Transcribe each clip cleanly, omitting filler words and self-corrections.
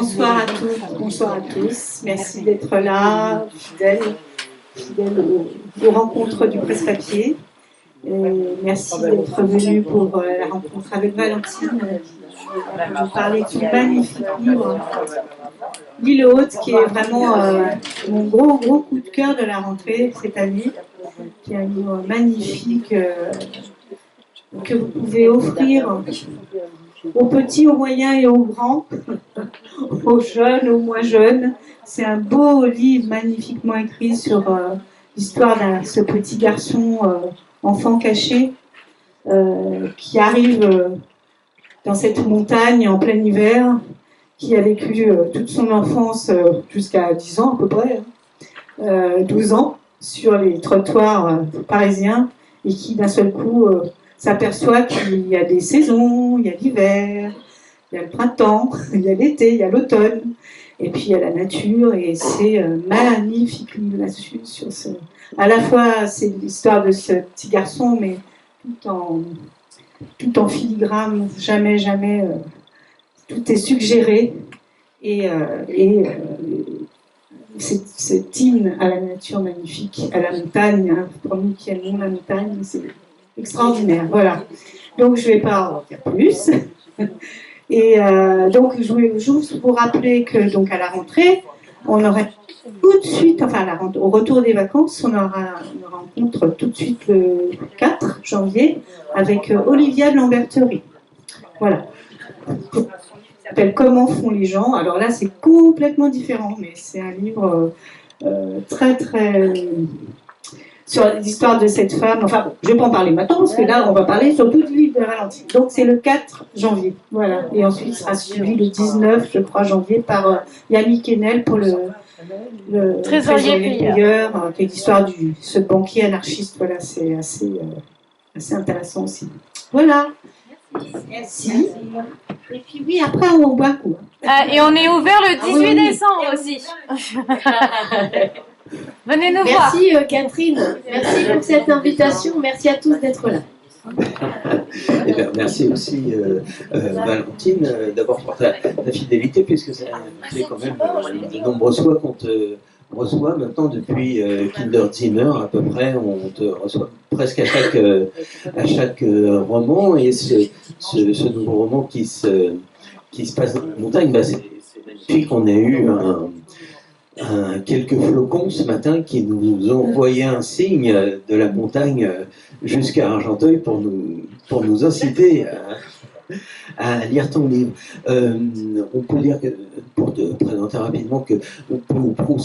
Bonsoir à toutes, bonsoir à tous. Merci d'être là, fidèles aux rencontres du presse-papier. Merci d'être venus pour la rencontre avec Valentine, qui va nous parler de ce magnifique livre, L'île haute, qui est vraiment mon gros coup de cœur de la rentrée cette année, qui est un livre magnifique que vous pouvez offrir aux petits, aux moyens et aux grands, aux jeunes, aux moins jeunes. C'est un beau livre magnifiquement écrit sur l'histoire de ce petit garçon, enfant caché, qui arrive dans cette montagne en plein hiver, qui a vécu toute son enfance jusqu'à 10 ans à peu près, 12 ans, sur les trottoirs parisiens, et qui d'un seul coup s'aperçoit qu'il y a des saisons, il y a l'hiver, il y a le printemps, il y a l'été, il y a l'automne, et puis il y a la nature, et c'est magnifique là-dessus. À la fois, c'est l'histoire de ce petit garçon, mais tout en filigrane, jamais, tout est suggéré, et cet hymne à la nature magnifique, à la montagne, hein, pour nous qui aimons la montagne, c'est extraordinaire. Voilà. Donc je ne vais pas en dire plus. Et donc je voulais juste vous rappeler que donc à la rentrée, on aura tout de suite, enfin au retour des vacances, on aura une rencontre tout de suite le 4 janvier avec Olivia de Lamberterie. Voilà. Ça s'appelle Comment font les gens. Alors là, c'est complètement différent, mais c'est un livre très sur l'histoire de cette femme. Enfin, bon, je ne vais pas en parler maintenant, parce que là, on va parler surtout du livre de Valentine. Donc, c'est le 4 janvier. Voilà. Et ensuite, il sera suivi le 19, je crois, janvier, par Yannick Enel pour le trésorier payeur, qui est l'histoire de ce banquier anarchiste. Voilà, c'est assez intéressant aussi. Voilà. Merci. Et puis oui, après on boit un coup. Et on est ouvert le 18 décembre aussi. Venez nous voir. Merci Catherine, merci pour cette invitation, merci à tous d'être là. Eh bien, merci aussi Valentine d'abord pour ta fidélité, puisque ça fait quand même de nombreuses fois qu'on te reçoit maintenant depuis Kinderzimmer à peu près, on te reçoit presque à chaque roman, et ce nouveau roman qui se passe dans la montagne, bah, c'est magnifique. On a eu quelques flocons ce matin qui nous ont envoyé un signe de la montagne jusqu'à Argenteuil pour nous inciter à lire ton livre. On peut dire que, pour te présenter rapidement, que Peu ou Prou,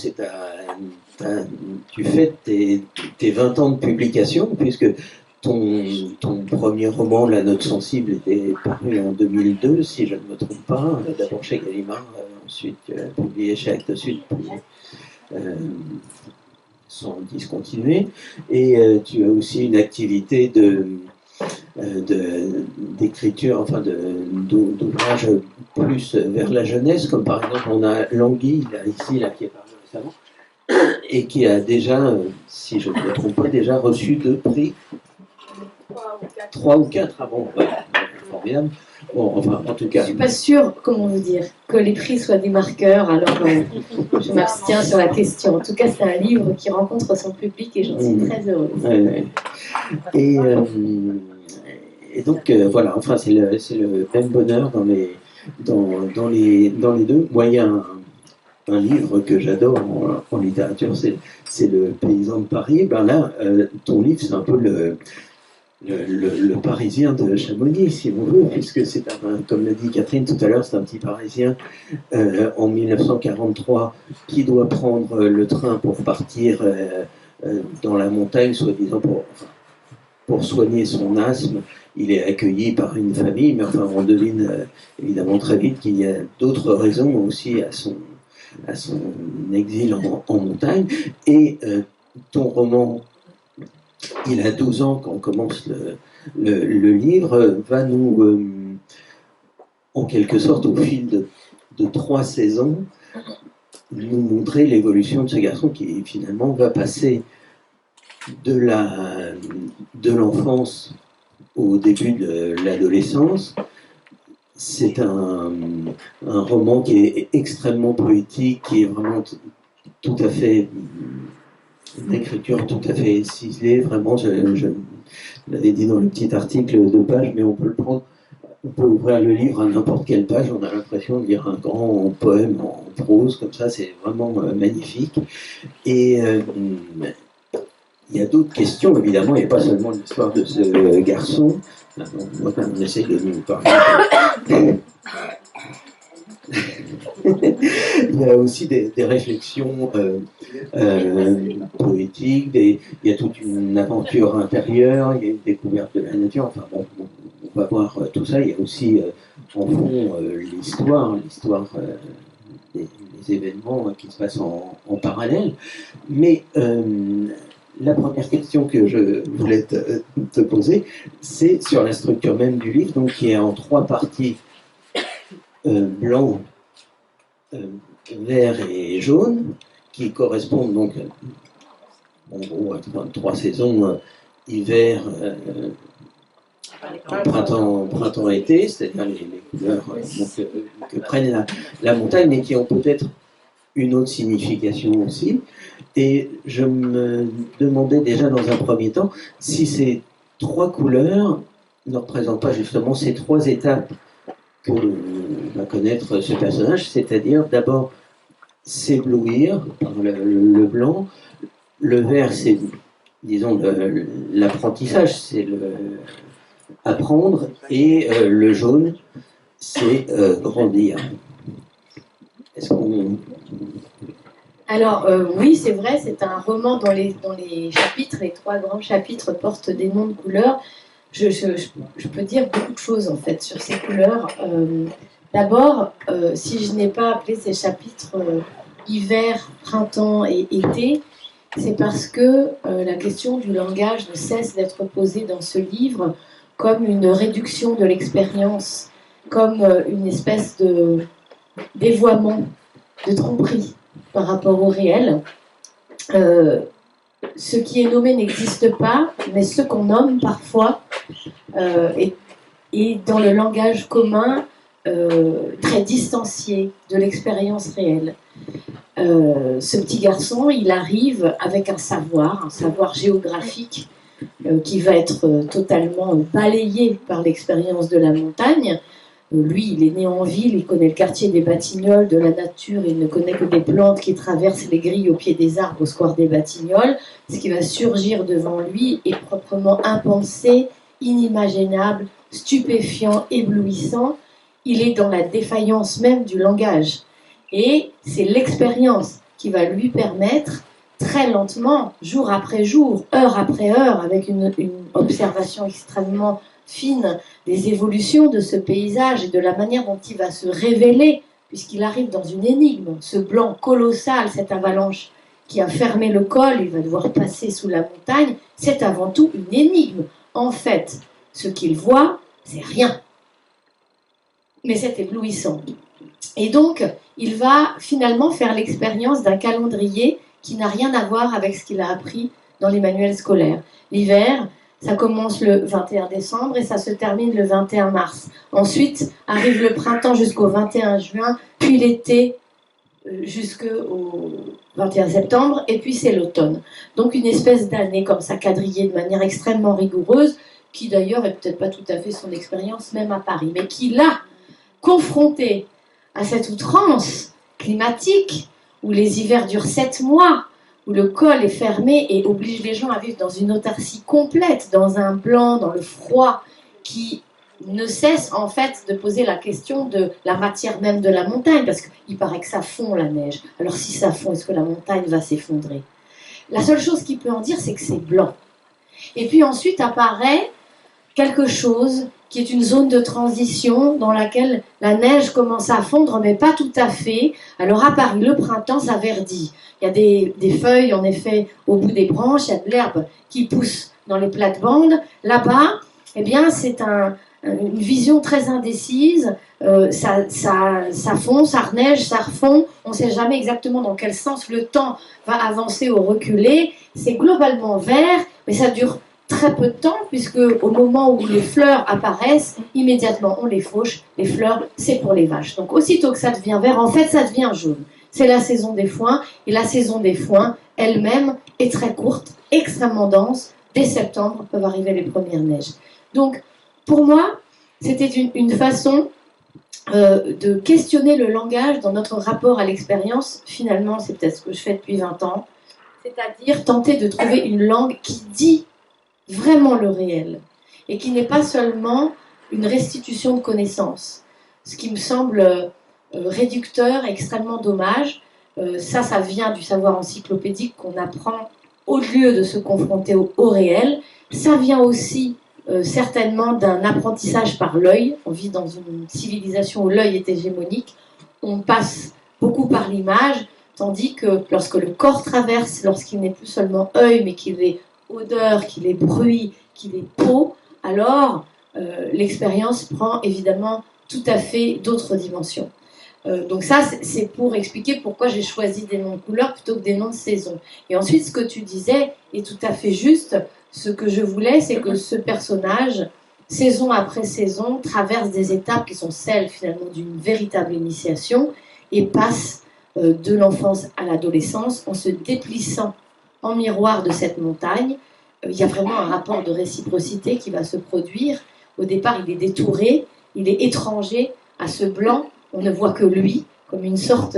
tu fais tes 20 ans de publication, puisque ton premier roman, La Note sensible, était paru en 2002, si je ne me trompe pas, d'abord chez Gallimard, ensuite publié chez Actes Sud, sans discontinuer. Et tu as aussi une activité d'écriture, enfin d'ouvrage plus vers la jeunesse, comme par exemple on a Languille ici qui est paru récemment, et qui a déjà, si je ne me trompe pas, déjà reçu 2 prix. 3 ou 4 avant, voilà, formidable. Bon, enfin, en tout cas. Je ne suis pas sûre, comment vous dire, que les prix soient des marqueurs, alors je m'abstiens sur la question. En tout cas, c'est un livre qui rencontre son public et j'en suis très heureuse. Et donc, voilà, enfin, c'est le même bonheur dans les deux. Moi, il y a un livre que j'adore en littérature, c'est Le Paysan de Paris. Ben là, ton livre, c'est un peu le Parisien de Chamonix, si on veut, puisque c'est comme l'a dit Catherine tout à l'heure, c'est un petit Parisien en 1943 qui doit prendre le train pour partir dans la montagne, soi-disant pour soigner son asthme. Il est accueilli par une famille, mais enfin on devine évidemment très vite qu'il y a d'autres raisons aussi à son exil en montagne. Et ton roman, il a 12 ans quand on commence le livre, va nous, en quelque sorte, au fil de 3 saisons, nous montrer l'évolution de ce garçon qui finalement va passer de l'enfance au début de l'adolescence, c'est un roman qui est extrêmement poétique, qui est vraiment tout à fait, une écriture tout à fait ciselée, vraiment, je l'avais dit dans le petit article de page, mais on peut le prendre, on peut ouvrir le livre à n'importe quelle page, on a l'impression de lire un grand poème en prose, comme ça, c'est vraiment magnifique. Et il y a d'autres questions, évidemment, il n'y a pas seulement l'histoire de ce garçon. Moi, quand on essaie de nous parler, il y a aussi des réflexions poétiques, il y a toute une aventure intérieure, il y a une découverte de la nature, enfin bon, on va voir tout ça. Il y a aussi, en fond, l'histoire des événements qui se passent en parallèle. Mais la première question que je voulais te poser, c'est sur la structure même du livre, donc qui est en 3 parties, blanc, vert et jaune, qui correspondent donc en gros à 3 saisons, hiver, printemps-été, c'est-à-dire les couleurs que prennent la montagne, mais qui ont peut-être une autre signification aussi. Et je me demandais déjà dans un premier temps si ces 3 couleurs ne représentent pas justement ces 3 étapes que va connaître ce personnage, c'est-à-dire d'abord s'éblouir par le blanc, le vert c'est, disons, l'apprentissage, c'est apprendre, et le jaune c'est grandir. Est-ce qu'on... Alors oui, c'est vrai, c'est un roman dont les chapitres, les 3 grands chapitres portent des noms de couleurs. Je peux dire beaucoup de choses en fait sur ces couleurs. D'abord, si je n'ai pas appelé ces chapitres hiver, printemps et été, c'est parce que la question du langage ne cesse d'être posée dans ce livre comme une réduction de l'expérience, comme une espèce de dévoiement, de tromperie par rapport au réel. Ce qui est nommé n'existe pas, mais ce qu'on nomme parfois est dans le langage commun très distancié de l'expérience réelle. Ce petit garçon, il arrive avec un savoir géographique qui va être totalement balayé par l'expérience de la montagne. Lui, il est né en ville, il connaît le quartier des Batignolles, de la nature, il ne connaît que des plantes qui traversent les grilles au pied des arbres au square des Batignolles. Ce qui va surgir devant lui est proprement impensé, inimaginable, stupéfiant, éblouissant. Il est dans la défaillance même du langage. Et c'est l'expérience qui va lui permettre, très lentement, jour après jour, heure après heure, avec une observation extrêmement fine des évolutions de ce paysage et de la manière dont il va se révéler, puisqu'il arrive dans une énigme, ce blanc colossal, cette avalanche qui a fermé le col, il va devoir passer sous la montagne, c'est avant tout une énigme. En fait, ce qu'il voit, c'est rien. Mais c'est éblouissant. Et donc, il va finalement faire l'expérience d'un calendrier qui n'a rien à voir avec ce qu'il a appris dans les manuels scolaires. L'hiver, ça commence le 21 décembre et ça se termine le 21 mars. Ensuite, arrive le printemps jusqu'au 21 juin, puis l'été jusqu'au 21 septembre, et puis c'est l'automne. Donc une espèce d'année comme ça, quadrillée de manière extrêmement rigoureuse, qui d'ailleurs est peut-être pas tout à fait son expérience, même à Paris, mais qui là, confronté à cette outrance climatique, où les hivers durent 7 mois, où le col est fermé et oblige les gens à vivre dans une autarcie complète, dans un blanc, dans le froid, qui ne cesse en fait de poser la question de la matière même de la montagne, parce qu'il paraît que ça fond la neige. Alors si ça fond, est-ce que la montagne va s'effondrer? La seule chose qu'il peut en dire, c'est que c'est blanc. Et puis ensuite apparaît quelque chose qui est une zone de transition dans laquelle la neige commence à fondre, mais pas tout à fait. Alors à Paris, le printemps, ça verdit. Il y a des feuilles, en effet, au bout des branches, il y a de l'herbe qui pousse dans les plates-bandes. Là-bas, eh bien, c'est une vision très indécise. Ça fond, ça reneige, ça refond. On ne sait jamais exactement dans quel sens le temps va avancer ou reculer. C'est globalement vert, mais ça dure très peu de temps, puisque au moment où les fleurs apparaissent, immédiatement on les fauche. Les fleurs, c'est pour les vaches. Donc aussitôt que ça devient vert, en fait, ça devient jaune. C'est la saison des foins, et la saison des foins elle-même est très courte, extrêmement dense. Dès septembre peuvent arriver les premières neiges. Donc, pour moi, c'était une façon de questionner le langage dans notre rapport à l'expérience. Finalement, c'est peut-être ce que je fais depuis 20 ans, c'est-à-dire tenter de trouver une langue qui dit vraiment le réel, et qui n'est pas seulement une restitution de connaissances. Ce qui me semble réducteur, extrêmement dommage. Ça vient du savoir encyclopédique qu'on apprend au lieu de se confronter au réel. Ça vient aussi certainement d'un apprentissage par l'œil. On vit dans une civilisation où l'œil est hégémonique. On passe beaucoup par l'image, tandis que lorsque le corps traverse, lorsqu'il n'est plus seulement œil, mais qu'il est odeur, qu'il est bruit, qu'il est peau, alors l'expérience prend évidemment tout à fait d'autres dimensions. Donc ça, c'est pour expliquer pourquoi j'ai choisi des noms de couleurs plutôt que des noms de saison. Et ensuite, ce que tu disais est tout à fait juste. Ce que je voulais, c'est que ce personnage, saison après saison, traverse des étapes qui sont celles finalement d'une véritable initiation et passe de l'enfance à l'adolescence en se déplissant en miroir de cette montagne. Il y a vraiment un rapport de réciprocité qui va se produire. Au départ, il est détouré, il est étranger à ce blanc. On ne voit que lui, comme une sorte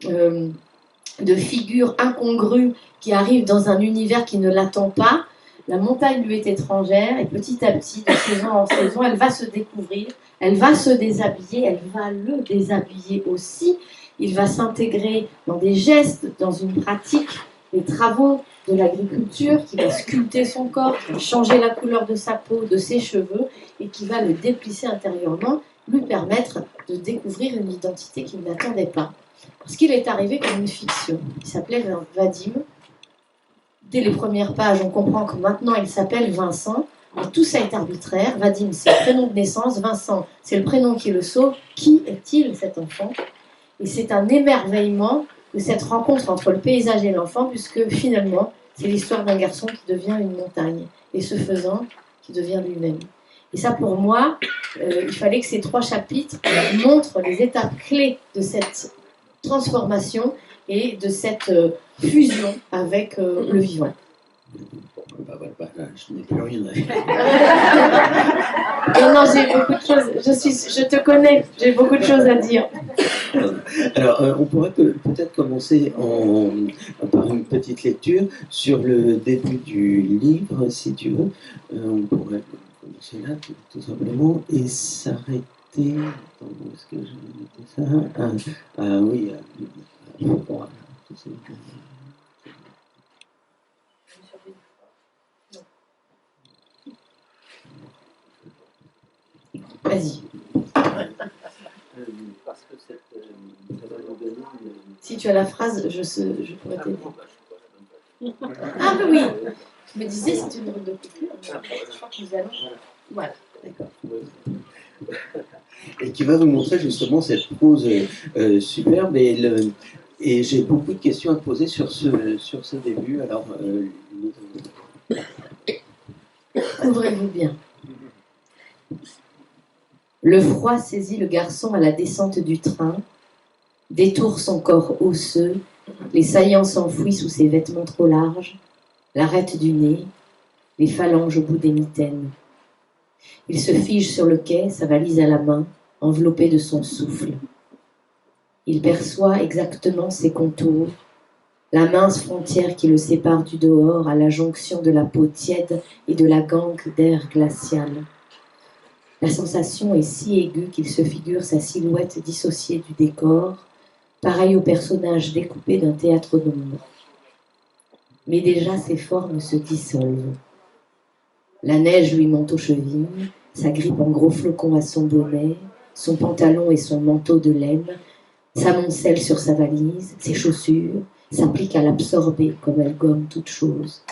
de figure incongrue qui arrive dans un univers qui ne l'attend pas. La montagne lui est étrangère et petit à petit, de saison en saison, elle va se découvrir, elle va se déshabiller, elle va le déshabiller aussi. Il va s'intégrer dans des gestes, dans une pratique, les travaux de l'agriculture qui va sculpter son corps, qui va changer la couleur de sa peau, de ses cheveux et qui va le déplisser intérieurement, lui permettre de découvrir une identité qu'il n'attendait pas. Parce qu'il est arrivé comme une fiction. Il s'appelait Vadim. Dès les premières pages, on comprend que maintenant il s'appelle Vincent. Mais tout ça est arbitraire. Vadim, c'est le prénom de naissance. Vincent, c'est le prénom qui le sauve. Qui est-il, cet enfant? Et c'est un émerveillement de cette rencontre entre le paysage et l'enfant, puisque finalement, c'est l'histoire d'un garçon qui devient une montagne. Et ce faisant, qui devient lui-même. Et ça, pour moi, il fallait que ces 3 chapitres montrent les étapes clés de cette transformation et de cette fusion avec le vivant. Je n'ai plus rien à faire. Non, j'ai beaucoup de choses. Je te connais, j'ai beaucoup de choses à dire. Alors, on pourrait peut-être commencer par une petite lecture sur le début du livre, si tu veux. On pourrait commencer là, tout simplement, et s'arrêter. Attends, où est-ce que je vais noter ça? Oui, tout ça. Vas-y. Parce que si tu as la phrase, je pourrais t'aider. Ah, mais oui. Je me disais, c'est une route de coupure. Je crois que nous allons. Voilà, d'accord. Et qui va vous montrer justement cette prose superbe. Et j'ai beaucoup de questions à te poser sur ce début. Alors, couvrez-vous bien. Le froid saisit le garçon à la descente du train, détourne son corps osseux, les saillants s'enfouissent sous ses vêtements trop larges, l'arête du nez, les phalanges au bout des mitaines. Il se fige sur le quai, sa valise à la main, enveloppé de son souffle. Il perçoit exactement ses contours, la mince frontière qui le sépare du dehors à la jonction de la peau tiède et de la gangue d'air glacial. La sensation est si aiguë qu'il se figure sa silhouette dissociée du décor, pareil au personnage découpé d'un théâtre d'ombre. Mais déjà ses formes se dissolvent. La neige lui monte aux chevilles, s'agrippe en gros flocons à son bonnet, son pantalon et son manteau de laine, s'amoncelle sur sa valise, ses chaussures, s'applique à l'absorber comme elle gomme toute chose.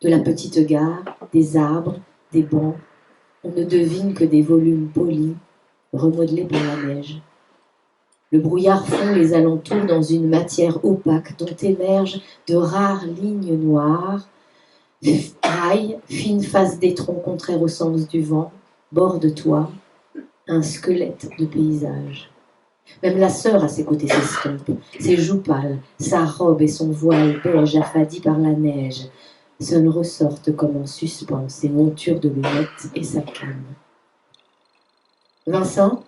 De la petite gare, des arbres, des bancs, on ne devine que des volumes polis, remodelés par la neige. Le brouillard fond les alentours dans une matière opaque dont émergent de rares lignes noires, Rail, fine face d'étron contraire au sens du vent, bord de toi, un squelette de paysage. Même la sœur à ses côtés s'estompe, ses joues pâles, sa robe et son voile beige affadis par la neige. Seuls ressortent comme en suspens ses montures de lunettes et sa canne. Vincent,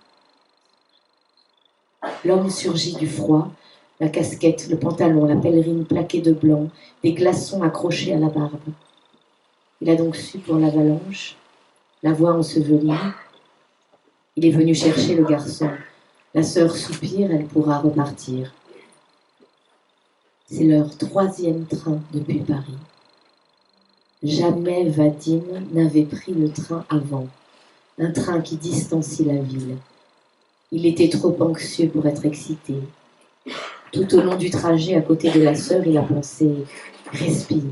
l'homme surgit du froid, la casquette, le pantalon, la pèlerine plaquée de blanc, des glaçons accrochés à la barbe. Il a donc su pour l'avalanche, la voix ensevelie. Il est venu chercher le garçon. La sœur soupire, elle pourra repartir. C'est leur 3e train depuis Paris. Jamais Vadim n'avait pris le train avant, un train qui distancie la ville. Il était trop anxieux pour être excité. Tout au long du trajet, à côté de la sœur, il a pensé « respire ».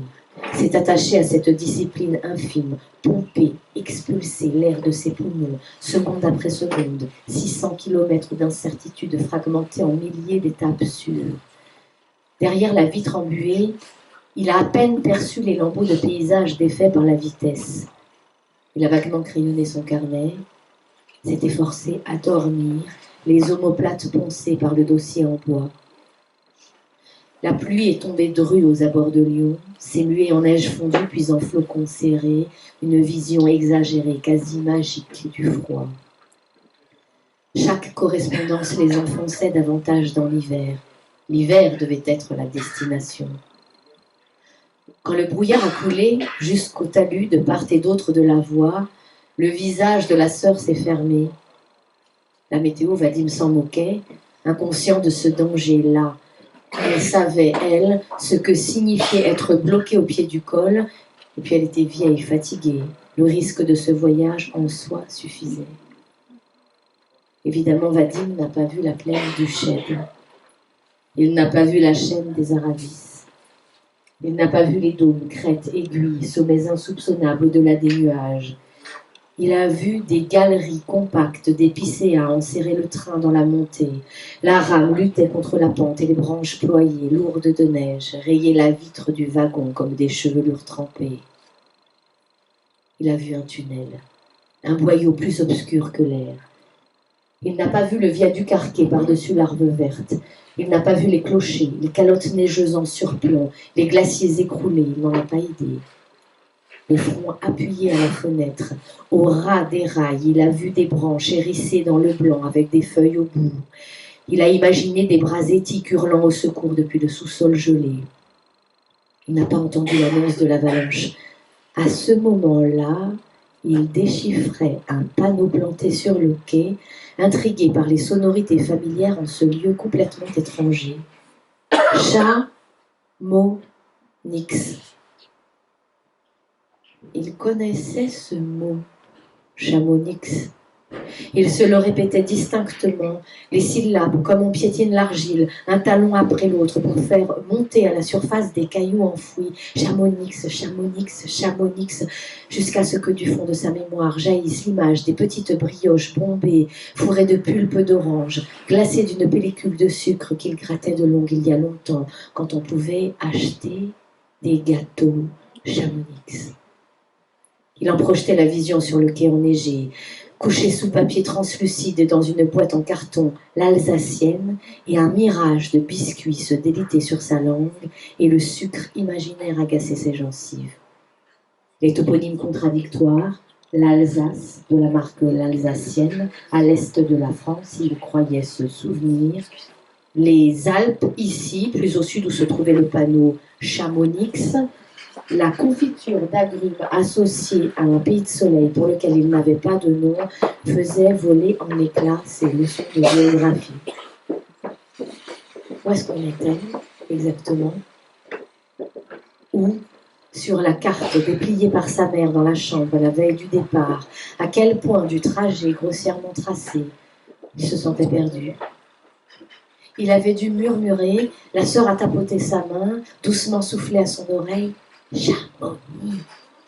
S'est attaché à cette discipline infime, pomper, expulser l'air de ses poumons, seconde après seconde, 600 kilomètres d'incertitude fragmentée en milliers d'étapes sûres. Derrière la vitre embuée, il a à peine perçu les lambeaux de paysage défaits par la vitesse. Il a vaguement crayonné son carnet, s'était forcé à dormir, les omoplates poncées par le dossier en bois. La pluie est tombée drue aux abords de Lyon, s'est muée en neige fondue puis en flocons serrés, une vision exagérée, quasi magique du froid. Chaque correspondance les enfonçait davantage dans l'hiver. L'hiver devait être la destination. Quand le brouillard a coulé jusqu'au talus de part et d'autre de la voie, le visage de la sœur s'est fermé. La météo, Vadim s'en moquait, inconscient de ce danger-là. Elle savait, elle, ce que signifiait être bloquée au pied du col, et puis elle était vieille, fatiguée. Le risque de ce voyage en soi suffisait. Évidemment, Vadim n'a pas vu la plaine du Chèvre. Il n'a pas vu la chaîne des Aravis. Il n'a pas vu les dômes, crêtes, aiguilles, sommets insoupçonnables au-delà des nuages. Il a vu des galeries compactes d'épicéas enserrer le train dans la montée. La rame luttait contre la pente et les branches ployées, lourdes de neige, rayaient la vitre du wagon comme des chevelures trempées. Il a vu un tunnel, un boyau plus obscur que l'air. Il n'a pas vu le viaduc arqué par-dessus l'arbre verte. Il n'a pas vu les clochers, les calottes neigeuses en surplomb, les glaciers écroulés. Il n'en a pas idée. Le front appuyé à la fenêtre, au ras des rails, il a vu des branches hérissées dans le blanc avec des feuilles au bout. Il a imaginé des bras étiques hurlant au secours depuis le sous-sol gelé. Il n'a pas entendu l'annonce de l'avalanche. À ce moment-là, il déchiffrait un panneau planté sur le quai, intrigué par les sonorités familières en ce lieu complètement étranger. Chamonix. Il connaissait ce mot, Chamonix. Il se le répétait distinctement, les syllabes comme on piétine l'argile, un talon après l'autre pour faire monter à la surface des cailloux enfouis. Chamonix, Chamonix, Chamonix, jusqu'à ce que du fond de sa mémoire jaillisse l'image des petites brioches bombées, fourrées de pulpe d'orange, glacées d'une pellicule de sucre qu'il grattait de longue il y a longtemps, quand on pouvait acheter des gâteaux Chamonix. Il en projetait la vision sur le quai enneigé, couché sous papier translucide dans une boîte en carton, l'Alsacienne, et un mirage de biscuits se délitait sur sa langue, et le sucre imaginaire agaçait ses gencives. Les toponymes contradictoires, l'Alsace, de la marque l'Alsacienne, à l'est de la France, il croyait se souvenir, les Alpes, ici, plus au sud où se trouvait le panneau Chamonix, la confiture d'agrumes associée à un pays de soleil pour lequel il n'avait pas de nom faisait voler en éclats ses leçons de géographie. Où est-ce qu'on était exactement? Où, sur la carte dépliée par sa mère dans la chambre la veille du départ, à quel point du trajet grossièrement tracé, il se sentait perdu. Il avait dû murmurer, la sœur a tapoté sa main, doucement soufflé à son oreille. Chamonix,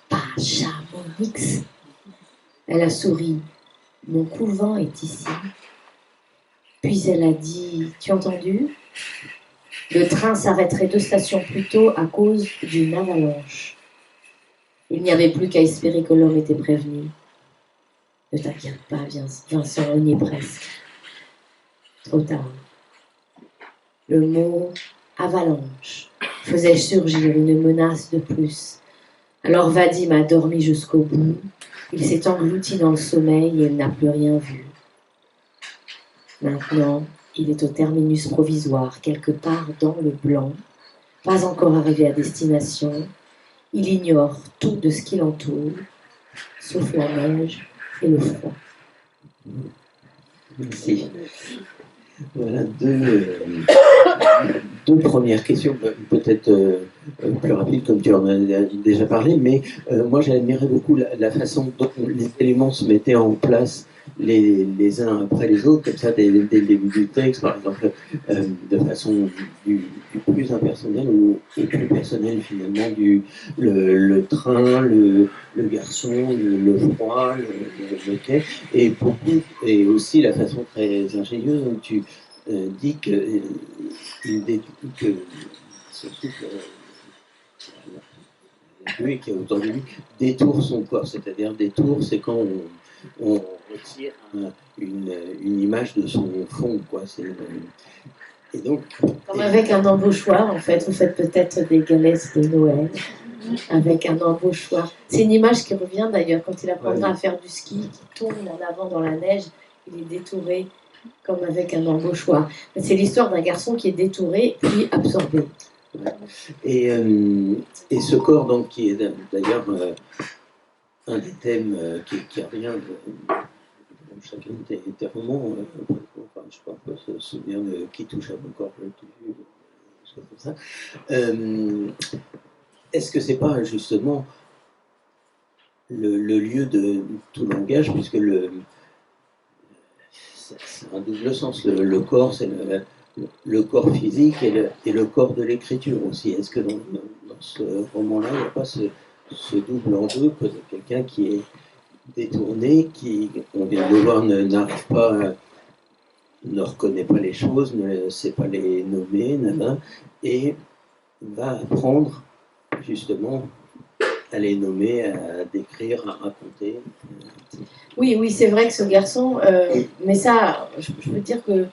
pas Chamonix. Elle a souri. Mon couvent est ici. Puis elle a dit, tu as entendu? Le train s'arrêterait 2 stations plus tôt à cause d'une avalanche. Il n'y avait plus qu'à espérer que l'homme était prévenu. Ne t'inquiète pas, Vincent, on y est presque. Trop tard. Le mot avalanche faisait surgir une menace de plus. Alors Vadim a dormi jusqu'au bout. Il s'est englouti dans le sommeil et il n'a plus rien vu. Maintenant, il est au terminus provisoire, quelque part dans le blanc, pas encore arrivé à destination. Il ignore tout de ce qui l'entoure, sauf la neige et le froid. Merci. Voilà deux premières questions, peut-être plus rapides, comme tu en as déjà parlé, mais moi j'admirais beaucoup la façon dont les éléments se mettaient en place les uns après les autres, comme ça, dès le début du texte, par exemple, de façon du plus impersonnel au plus personnel, finalement, le train, le garçon, le froid, le quai, et aussi la façon très ingénieuse dont tu dis que surtout lui qui est autour de lui détourne son corps, c'est-à-dire détourne, c'est quand on retire une image de son fond, quoi. Et donc, comme avec un embauchoir, en fait, vous faites peut-être des galettes de Noël avec un embauchoir. C'est une image qui revient d'ailleurs quand il apprendra à faire du ski, qui tourne en avant dans la neige, il est détouré comme avec un embauchoir. C'est l'histoire d'un garçon qui est détouré puis absorbé. Et ce corps, donc, qui est d'ailleurs un des thèmes qui revient dans chacun de tes romans, enfin, je crois qu'on se souvient de Qui touche à mon corps, des choses comme ça. Est-ce que c'est pas justement le lieu de tout langage, puisque c'est un double sens, le corps, c'est le corps physique et le corps de l'écriture aussi. Est-ce que dans ce roman-là, il n'y a pas ce double enjeu que quelqu'un qui est détourné, qui, on vient de voir, n'arrive pas, ne reconnaît pas les choses, ne sait pas les nommer, et va apprendre justement à les nommer, à décrire, à raconter. Oui, c'est vrai que ce garçon, mais ça, je peux dire que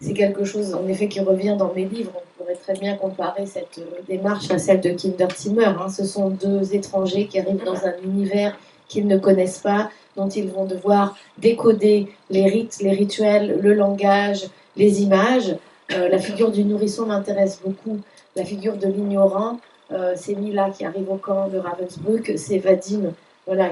c'est quelque chose, en effet, qui revient dans mes livres. On pourrait très bien comparer cette démarche à celle de Kindertimmer. Ce sont deux étrangers qui arrivent dans un univers qu'ils ne connaissent pas, dont ils vont devoir décoder les rites, les rituels, le langage, les images. La figure du nourrisson m'intéresse beaucoup. La figure de l'ignorant, c'est Mila qui arrive au camp de Ravensbrück, c'est Vadim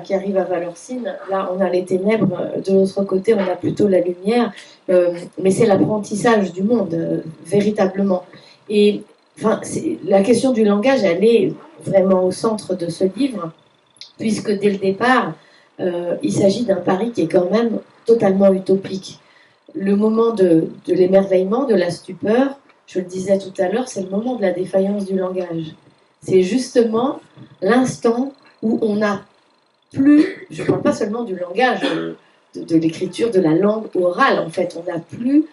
qui arrive à Valorcine. Là, on a les ténèbres, de l'autre côté, on a plutôt la lumière, mais c'est l'apprentissage du monde, véritablement. Et la question du langage, elle est vraiment au centre de ce livre, puisque dès le départ, il s'agit d'un pari qui est quand même totalement utopique. Le moment de l'émerveillement, de la stupeur, je le disais tout à l'heure, c'est le moment de la défaillance du langage. C'est justement l'instant où on n'a plus, je ne parle pas seulement du langage, de l'écriture, de la langue orale, en fait, on n'a plus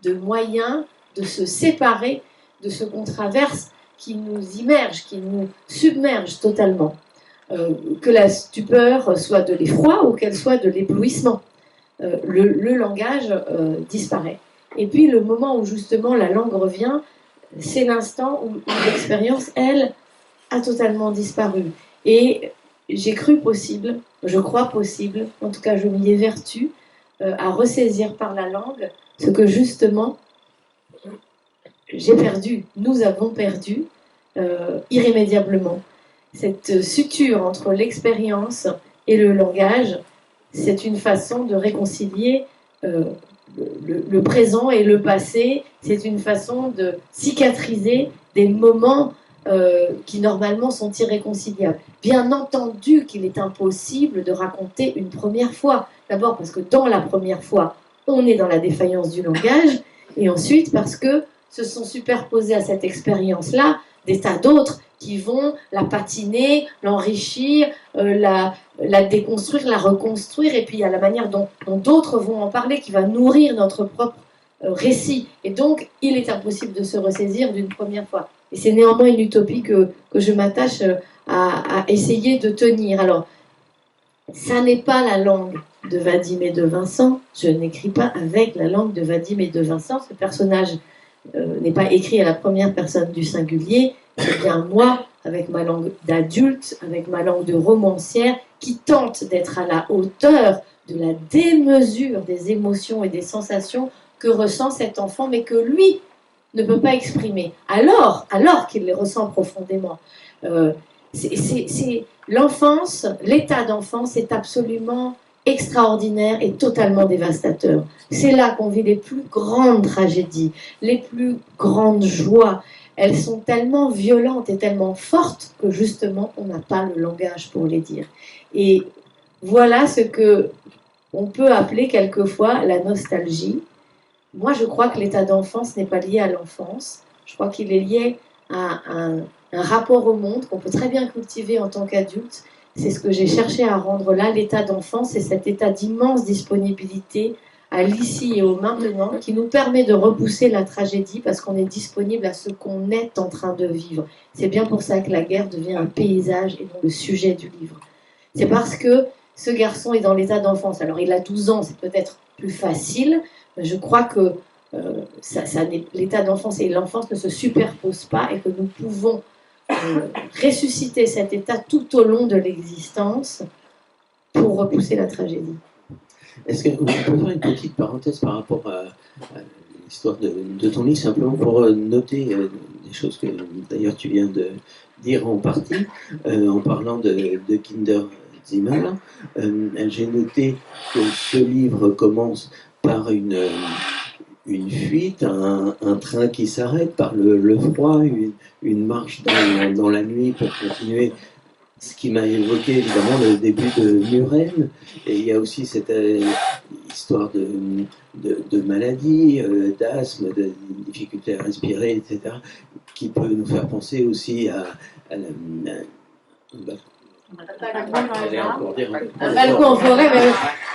de moyens de se séparer de ce qu'on traverse qui nous immerge, qui nous submerge totalement. Que la stupeur soit de l'effroi ou qu'elle soit de l'éblouissement. Le langage disparaît. Et puis le moment où justement la langue revient, c'est l'instant où l'expérience, elle, a totalement disparu. Et j'ai cru possible, je crois possible, en tout cas je m'y évertue, à ressaisir par la langue ce que justement j'ai perdu, nous avons perdu irrémédiablement. Cette suture entre l'expérience et le langage, c'est une façon de réconcilier le présent et le passé, c'est une façon de cicatriser des moments qui normalement sont irréconciliables. Bien entendu qu'il est impossible de raconter une première fois. D'abord parce que dans la première fois, on est dans la défaillance du langage, et ensuite parce que se sont superposés à cette expérience-là des tas d'autres qui vont la patiner, l'enrichir, la déconstruire, la reconstruire, et puis il y a la manière dont d'autres vont en parler qui va nourrir notre propre récit. Et donc, il est impossible de se ressaisir d'une première fois. Et c'est néanmoins une utopie que je m'attache à essayer de tenir. Alors, ça n'est pas la langue de Vadim et de Vincent. Je n'écris pas avec la langue de Vadim et de Vincent. Ce personnage n'est pas écrit à la première personne du singulier. C'est bien moi, avec ma langue d'adulte, avec ma langue de romancière, qui tente d'être à la hauteur de la démesure des émotions et des sensations que ressent cet enfant, mais que lui ne peut pas exprimer, alors qu'il les ressent profondément. L'enfance, l'état d'enfance est absolument extraordinaire et totalement dévastateur. C'est là qu'on vit les plus grandes tragédies, les plus grandes joies. Elles sont tellement violentes et tellement fortes que justement on n'a pas le langage pour les dire. Et voilà ce que on peut appeler quelquefois la nostalgie. Moi, je crois que l'état d'enfance n'est pas lié à l'enfance. Je crois qu'il est lié à un rapport au monde qu'on peut très bien cultiver en tant qu'adulte. C'est ce que j'ai cherché à rendre là. L'état d'enfance, c'est cet état d'immense disponibilité à l'ici et au maintenant qui nous permet de repousser la tragédie parce qu'on est disponible à ce qu'on est en train de vivre. C'est bien pour ça que la guerre devient un paysage et non le sujet du livre. C'est parce que ce garçon est dans l'état d'enfance. Alors, il a 12 ans, c'est peut-être plus facile. Je crois que l'état d'enfance et l'enfance ne se superposent pas et que nous pouvons ressusciter cet état tout au long de l'existence pour repousser la tragédie. Est-ce que vous pouvez faire une petite parenthèse par rapport à l'histoire de ton livre, simplement pour noter des choses que d'ailleurs tu viens de dire en partie, en parlant de Kinder Zimmer. J'ai noté que ce livre commence par une fuite, un train qui s'arrête, par le froid, une marche dans la nuit pour continuer. Ce qui m'a évoqué évidemment le début de Muren, et il y a aussi cette histoire de maladie, d'asthme, de difficulté à respirer, etc., qui peut nous faire penser aussi à la... Un balcon en forêt,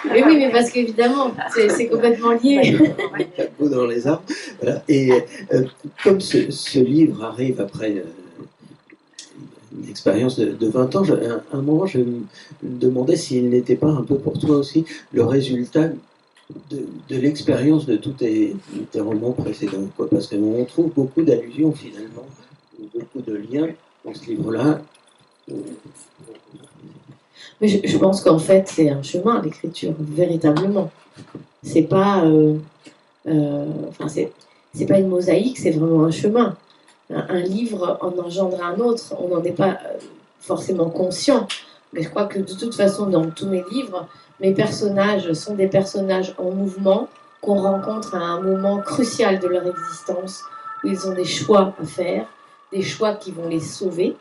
mais oui, mais parce qu'évidemment, c'est complètement lié. Capot dans les arbres. Voilà. Et comme ce livre arrive après une expérience de 20 ans, à un moment, je me demandais s'il n'était pas un peu pour toi aussi le résultat de l'expérience de tous tes romans précédents. Quoi, parce qu'on trouve beaucoup d'allusions finalement, beaucoup de liens dans ce livre-là. Mais je pense qu'en fait, c'est un chemin, l'écriture, véritablement. C'est pas, c'est pas une mosaïque, c'est vraiment un chemin. Un livre en engendre un autre, on n'en est pas forcément conscient. Mais je crois que de toute façon, dans tous mes livres, mes personnages sont des personnages en mouvement qu'on rencontre à un moment crucial de leur existence, où ils ont des choix à faire, des choix qui vont les sauver.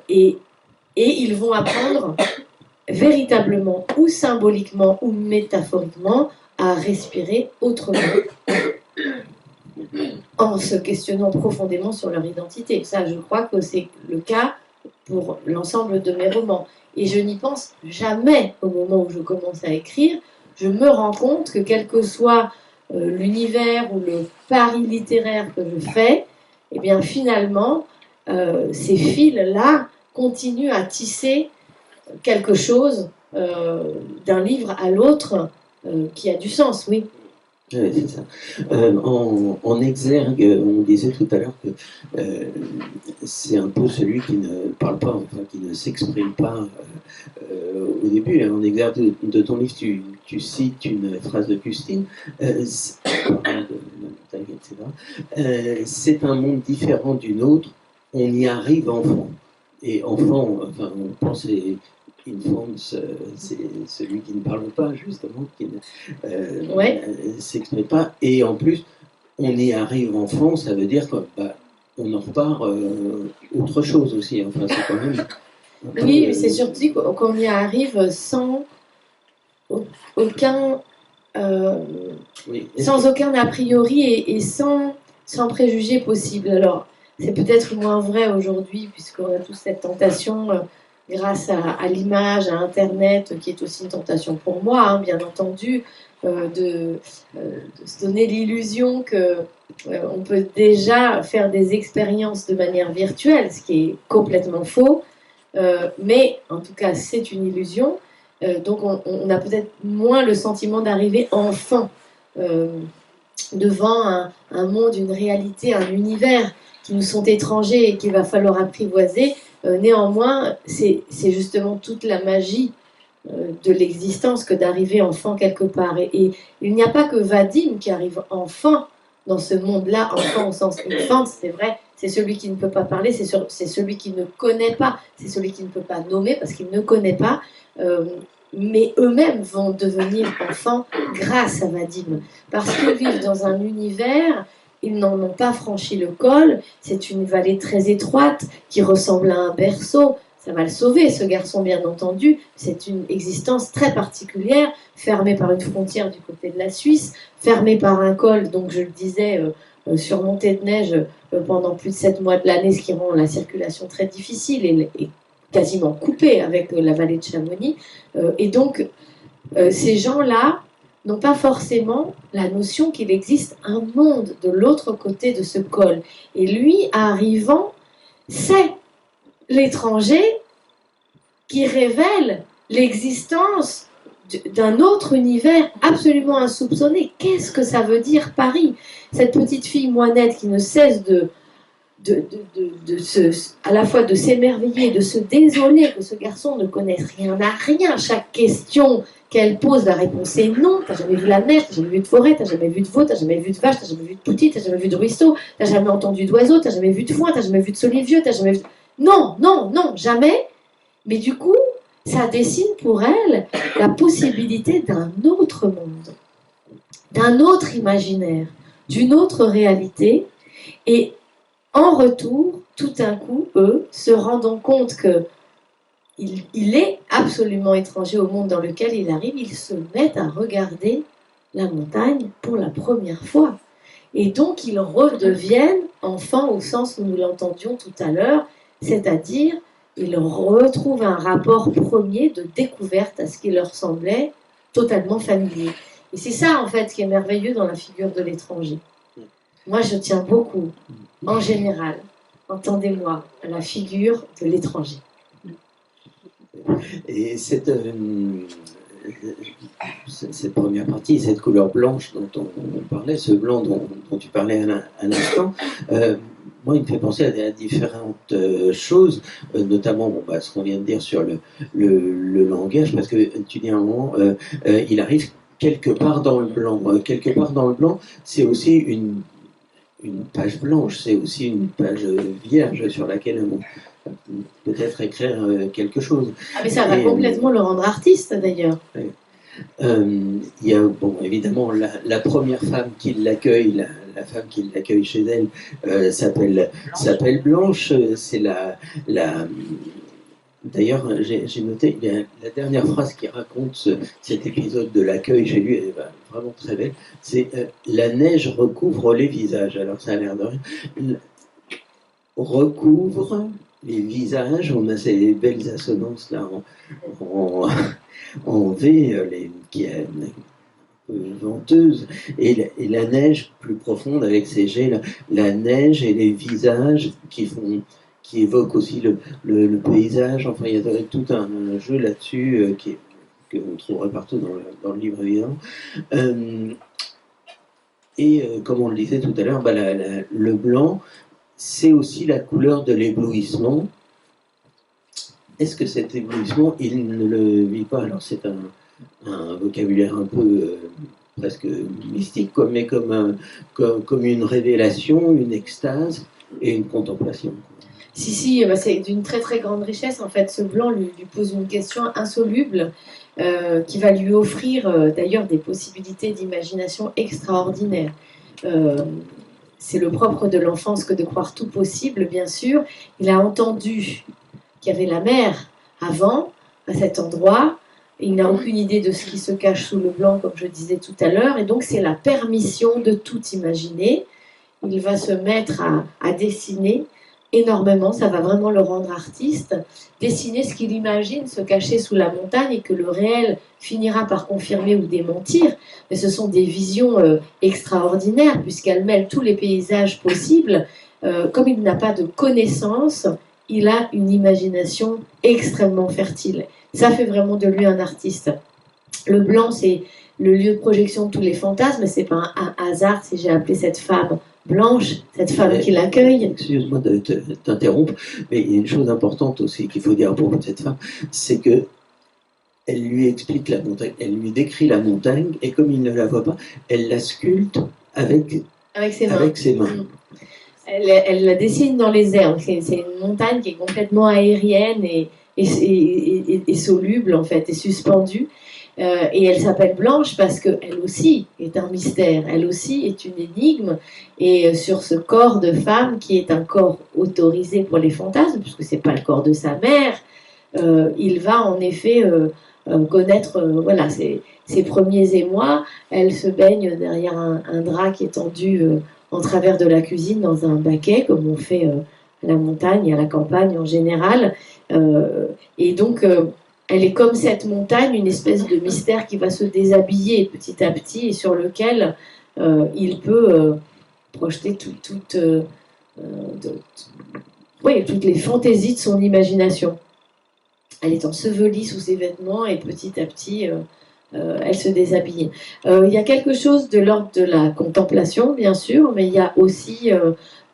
Et ils vont apprendre véritablement, ou symboliquement, ou métaphoriquement, à respirer autrement, en se questionnant profondément sur leur identité. Ça, je crois que c'est le cas pour l'ensemble de mes romans. Et je n'y pense jamais au moment où je commence à écrire. Je me rends compte que quel que soit l'univers ou le pari littéraire que je fais, eh bien finalement, ces fils-là continuent à tisser quelque chose d'un livre à l'autre qui a du sens, oui. Oui, c'est ça. En exergue, on disait tout à l'heure que c'est un peu celui qui ne parle pas, enfin qui ne s'exprime pas au début. En exergue de ton livre, tu cites une phrase de Custine, c'est un monde différent du nôtre, on y arrive enfant. Et enfant, enfin, on pense Infants, c'est celui qui ne parle pas, justement, qui ne s'exprime pas. Et en plus, on y arrive enfant, ça veut dire qu'on en repart autre chose aussi. Enfin, c'est quand même... Oui, mais c'est surtout qu'on y arrive sans aucun... sans aucun a priori et sans préjugé possible. Alors, c'est peut-être moins vrai aujourd'hui, puisqu'on a tous cette tentation... grâce à l'image, à Internet, qui est aussi une tentation pour moi, hein, bien entendu, de se donner l'illusion que on peut déjà faire des expériences de manière virtuelle, ce qui est complètement faux, mais en tout cas c'est une illusion. Donc on a peut-être moins le sentiment d'arriver enfant devant un monde, une réalité, un univers qui nous sont étrangers et qu'il va falloir apprivoiser. Néanmoins, c'est justement toute la magie de l'existence que d'arriver enfant quelque part. Et il n'y a pas que Vadim qui arrive enfant dans ce monde-là, enfant au sens infant, c'est vrai, c'est celui qui ne peut pas parler, c'est celui qui ne connaît pas, c'est celui qui ne peut pas nommer parce qu'il ne connaît pas, mais eux-mêmes vont devenir enfants grâce à Vadim, parce qu'ils vivent dans un univers, ils n'en ont pas franchi le col, c'est une vallée très étroite qui ressemble à un berceau. Ça va le sauver, ce garçon, bien entendu. C'est une existence très particulière, fermée par une frontière du côté de la Suisse, fermée par un col, donc je le disais, surmonté de neige pendant plus de 7 mois de l'année, ce qui rend la circulation très difficile et quasiment coupée avec la vallée de Chamonix. Et donc, ces gens-là n'ont pas forcément la notion qu'il existe un monde de l'autre côté de ce col. Et lui, arrivant, c'est l'étranger qui révèle l'existence d'un autre univers absolument insoupçonné. Qu'est-ce que ça veut dire Paris? Cette petite fille moinette qui ne cesse à la fois de s'émerveiller, de se désoler que ce garçon ne connaisse rien à rien. Chaque question qu'elle pose, la réponse est non. T'as jamais vu la neige, t'as jamais vu de forêt, t'as jamais vu de veau, t'as jamais vu de vache, t'as jamais vu de poutis, t'as jamais vu de ruisseau, t'as jamais entendu d'oiseaux, t'as jamais vu de foin, t'as jamais vu de solivieux, t'as jamais vu... Non, non, non, jamais. Mais du coup, ça dessine pour elle la possibilité d'un autre monde, d'un autre imaginaire, d'une autre réalité. Et en retour, tout d'un coup, eux, se rendant compte qu'il est absolument étranger au monde dans lequel il arrive, ils se mettent à regarder la montagne pour la première fois. Et donc, ils redeviennent enfants au sens où nous l'entendions tout à l'heure, c'est-à-dire, ils retrouvent un rapport premier de découverte à ce qui leur semblait totalement familier. Et c'est ça, en fait, qui est merveilleux dans la figure de l'étranger. Moi, je tiens beaucoup, en général, entendez-moi, à la figure de l'étranger. Et cette première partie, cette couleur blanche dont on parlait, ce blanc dont tu parlais à l'instant, moi, il me fait penser à différentes choses, notamment ce qu'on vient de dire sur le langage, parce que tu dis à un moment, il arrive quelque part dans le blanc. Quelque part dans le blanc, c'est aussi une page blanche, c'est aussi une page vierge sur laquelle on peut-être écrire quelque chose. Ah, mais ça va complètement le rendre artiste, d'ailleurs. Ouais. Il y a évidemment la première femme qui l'accueille, la femme qui l'accueille chez elle s'appelle Blanche. C'est D'ailleurs, j'ai noté la dernière phrase qui raconte cet épisode de l'accueil chez lui, elle est vraiment très belle. C'est la neige recouvre les visages. Alors ça a l'air de rien. Recouvre les visages. On a ces belles assonances là en V, qui est venteuse, et la neige plus profonde avec ces jets, la neige et les visages qui évoquent aussi le paysage. Enfin, il y a tout un jeu là-dessus que vous trouverez partout dans le livre, évidemment. Comme on le disait tout à l'heure, le blanc, c'est aussi la couleur de l'éblouissement. Est-ce que cet éblouissement, il ne le vit pas? Alors c'est un vocabulaire un peu presque mystique, mais comme une révélation, une extase et une contemplation. Si, c'est d'une très très grande richesse. En fait, ce blanc lui pose une question insoluble qui va lui offrir d'ailleurs des possibilités d'imagination extraordinaires. C'est le propre de l'enfance que de croire tout possible, bien sûr. Il a entendu qu'il y avait la mer avant, à cet endroit. Il n'a aucune idée de ce qui se cache sous le blanc, comme je disais tout à l'heure. Et donc, c'est la permission de tout imaginer. Il va se mettre à dessiner énormément, ça va vraiment le rendre artiste, dessiner ce qu'il imagine se cacher sous la montagne et que le réel finira par confirmer ou démentir. Mais ce sont des visions extraordinaires puisqu'elles mêlent tous les paysages possibles. Comme il n'a pas de connaissances, il a une imagination extrêmement fertile. Ça fait vraiment de lui un artiste. Le blanc, c'est le lieu de projection de tous les fantasmes. C'est pas un hasard si j'ai appelé cette femme blanche, cette femme qui l'accueille. Excuse-moi de t'interrompre, mais il y a une chose importante aussi qu'il faut dire à propos de cette femme, c'est que elle lui explique la montagne, elle lui décrit la montagne, et comme il ne la voit pas, elle la sculpte avec ses mains. Elle la dessine dans les airs. C'est une montagne qui est complètement aérienne et soluble, en fait, et suspendue. Et elle s'appelle Blanche parce qu'elle aussi est un mystère, elle aussi est une énigme. Et sur ce corps de femme, qui est un corps autorisé pour les fantasmes, puisque ce n'est pas le corps de sa mère, il va en effet connaître voilà, ses premiers émois. Elle se baigne derrière un drap qui est tendu en travers de la cuisine dans un baquet, comme on fait à la montagne et à la campagne en général. Et donc, elle est comme cette montagne, une espèce de mystère qui va se déshabiller petit à petit et sur lequel il peut projeter toutes les fantaisies de son imagination. Elle est ensevelie sous ses vêtements et petit à petit, elle se déshabille. Il y a quelque chose de l'ordre de la contemplation, bien sûr, mais il y a aussi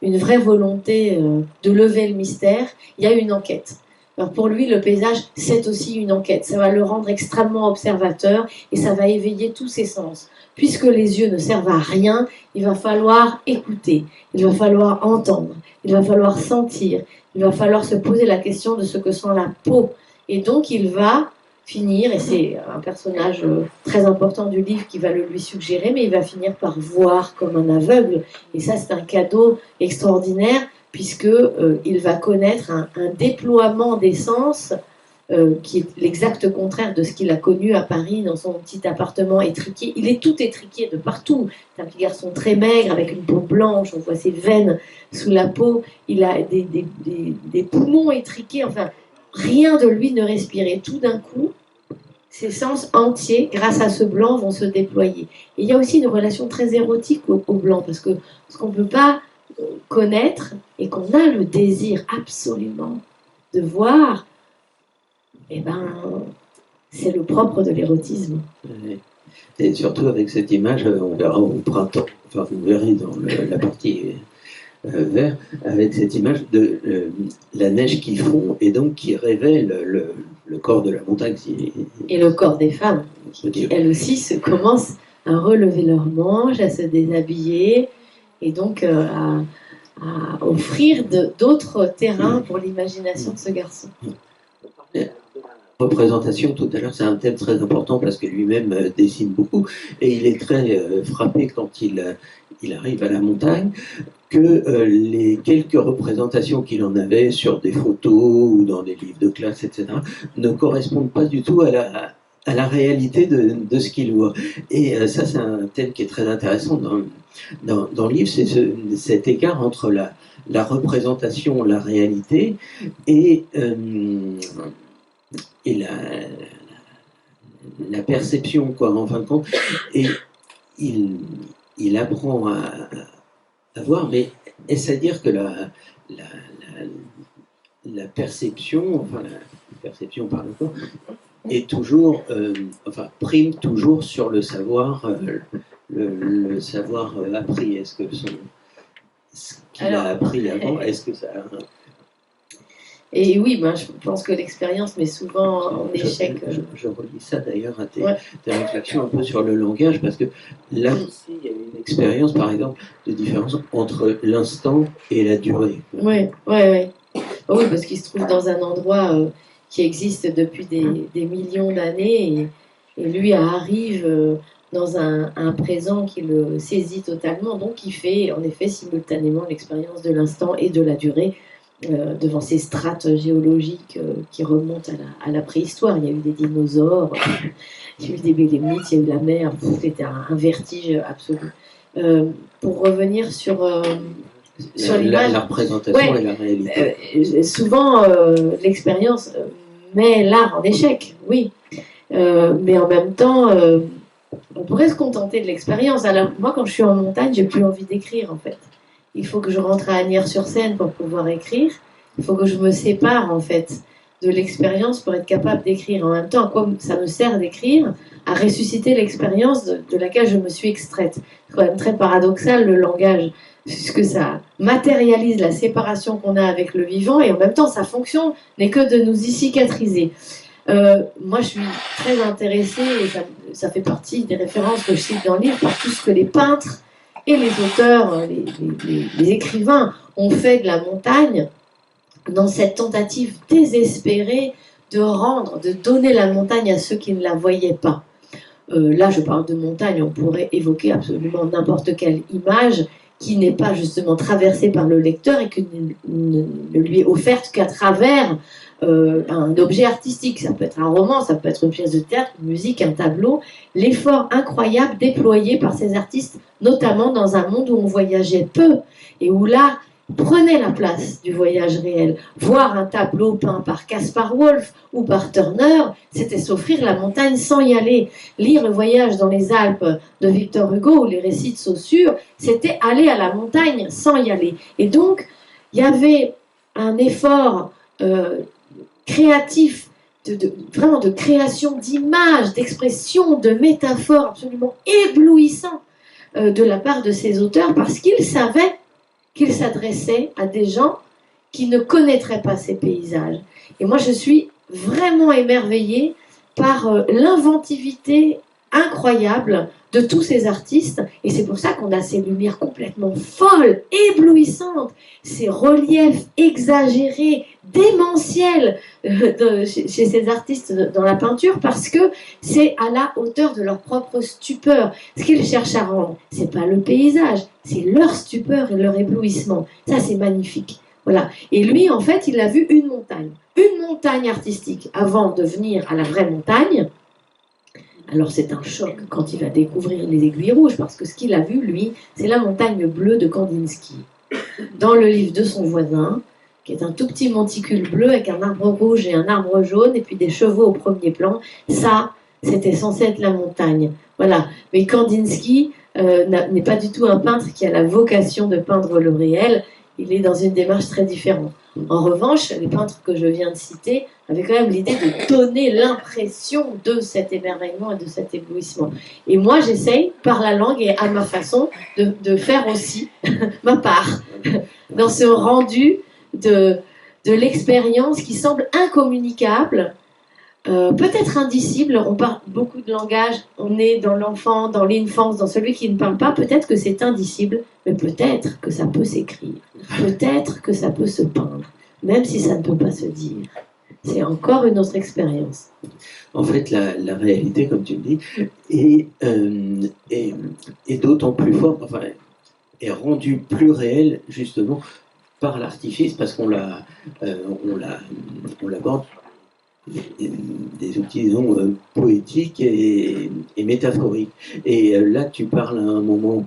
une vraie volonté de lever le mystère. Il y a une enquête. Alors pour lui, le paysage, c'est aussi une enquête. Ça va le rendre extrêmement observateur et ça va éveiller tous ses sens. Puisque les yeux ne servent à rien, il va falloir écouter, il va falloir entendre, il va falloir sentir, il va falloir se poser la question de ce que sent la peau. Et donc il va finir, et c'est un personnage très important du livre qui va le lui suggérer, mais il va finir par voir comme un aveugle. Et ça, c'est un cadeau extraordinaire, puisqu'il va connaître un déploiement des sens qui est l'exact contraire de ce qu'il a connu à Paris dans son petit appartement étriqué. Il est tout étriqué de partout. C'est un petit garçon très maigre avec une peau blanche, on voit ses veines sous la peau. Il a des poumons étriqués, enfin rien de lui ne respirait. Tout d'un coup, ses sens entiers, grâce à ce blanc, vont se déployer. Et il y a aussi une relation très érotique au blanc, parce que ce qu'on ne peut pas connaître et qu'on a le désir absolument de voir, eh ben, c'est le propre de l'érotisme. Et surtout avec cette image, on verra au printemps, enfin vous verrez dans la partie vert, avec cette image de la neige qui fond et donc qui révèle le corps de la montagne. Et le corps des femmes, qui elles aussi commencent à relever leurs manches, à se déshabiller, et donc à offrir d'autres terrains pour l'imagination de ce garçon. Représentation, tout à l'heure, c'est un thème très important parce que lui-même dessine beaucoup et il est très frappé quand il arrive à la montagne que les quelques représentations qu'il en avait sur des photos ou dans des livres de classe, etc., ne correspondent pas du tout à la réalité de ce qu'il voit. Et ça, c'est un thème qui est très intéressant dans le livre, c'est cet écart entre la représentation, la réalité et la perception, quoi, en fin de compte. Et il apprend à voir, mais est-ce à dire que la perception, enfin la perception par le corps, est toujours, prime toujours sur le savoir, le savoir appris. Est-ce que ce qu'il a appris avant, est-ce que ça Et oui, je pense que l'expérience met souvent en échec. Je relis ça d'ailleurs à tes réflexions un peu sur le langage, parce que là aussi, il y a une expérience, par exemple, de différence entre l'instant et la durée. Oui, parce qu'il se trouve dans un endroit qui existe depuis des millions d'années, et lui arrive dans un présent qui le saisit totalement, donc il fait en effet simultanément l'expérience de l'instant et de la durée, devant ces strates géologiques qui remontent à la préhistoire. Il y a eu des dinosaures, il y a eu des bélémites, il y a eu la mer, c'était un vertige absolu. Pour revenir sur sur l'image. La représentation Ouais. et la réalité. Souvent, l'expérience met l'art en échec, oui. Mais en même temps, on pourrait se contenter de l'expérience. Alors, moi, quand je suis en montagne, j'ai plus envie d'écrire, en fait. Il faut que je rentre à Asnières-sur-Seine pour pouvoir écrire. Il faut que je me sépare, en fait, de l'expérience pour être capable d'écrire. En même temps, comme ça me sert d'écrire, à ressusciter l'expérience de laquelle je me suis extraite. C'est quand même très paradoxal, le langage, puisque ça matérialise la séparation qu'on a avec le vivant, et en même temps, sa fonction n'est que de nous y cicatriser. Moi, je suis très intéressée, et ça fait partie des références que je cite dans le livre, par tout ce que les peintres et les auteurs, les écrivains ont fait de la montagne dans cette tentative désespérée de donner la montagne à ceux qui ne la voyaient pas. Là, je parle de montagne, on pourrait évoquer absolument n'importe quelle image qui n'est pas justement traversée par le lecteur et qui ne lui est offerte qu'à travers un objet artistique. Ça peut être un roman, ça peut être une pièce de théâtre, une musique, un tableau. L'effort incroyable déployé par ces artistes, notamment dans un monde où on voyageait peu et où là, prenait la place du voyage réel. Voir un tableau peint par Caspar Wolff ou par Turner, c'était s'offrir la montagne sans y aller. Lire Le Voyage dans les Alpes de Victor Hugo ou les récits de Saussure, c'était aller à la montagne sans y aller. Et donc, il y avait un effort créatif, vraiment de création d'images, d'expressions, de métaphores absolument éblouissants de la part de ces auteurs, parce qu'ils savaient qu'il s'adressait à des gens qui ne connaîtraient pas ces paysages. Et moi, je suis vraiment émerveillée par l'inventivité incroyable de tous ces artistes, et c'est pour ça qu'on a ces lumières complètement folles, éblouissantes, ces reliefs exagérés, démentiels chez ces artistes dans la peinture, parce que c'est à la hauteur de leur propre stupeur. Ce qu'ils cherchent à rendre, c'est pas le paysage, c'est leur stupeur et leur éblouissement. Ça, c'est magnifique. Voilà. Et lui, en fait, il a vu une montagne artistique, avant de venir à la vraie montagne. Alors c'est un choc quand il va découvrir les aiguilles rouges, parce que ce qu'il a vu, lui, c'est la montagne bleue de Kandinsky. Dans le livre de son voisin, qui est un tout petit monticule bleu avec un arbre rouge et un arbre jaune, et puis des chevaux au premier plan, ça, c'était censé être la montagne. Voilà. Mais Kandinsky n'est pas du tout un peintre qui a la vocation de peindre le réel, il est dans une démarche très différente. En revanche, les peintres que je viens de citer avaient quand même l'idée de donner l'impression de cet émerveillement et de cet éblouissement. Et moi, j'essaye, par la langue et à ma façon, de faire aussi ma part dans ce rendu de l'expérience qui semble incommunicable, peut-être indicible. On parle beaucoup de langage, on est dans l'enfant, dans l'infance, dans celui qui ne parle pas. Peut-être que c'est indicible, mais peut-être que ça peut s'écrire. Peut-être que ça peut se peindre, même si ça ne peut pas se dire. C'est encore une autre expérience. En fait, la réalité, comme tu le dis, est d'autant plus forte, enfin, est rendue plus réelle, justement, par l'artifice, parce qu'on l'aborde des outils, disons, poétiques et métaphoriques. Et là, tu parles à un moment,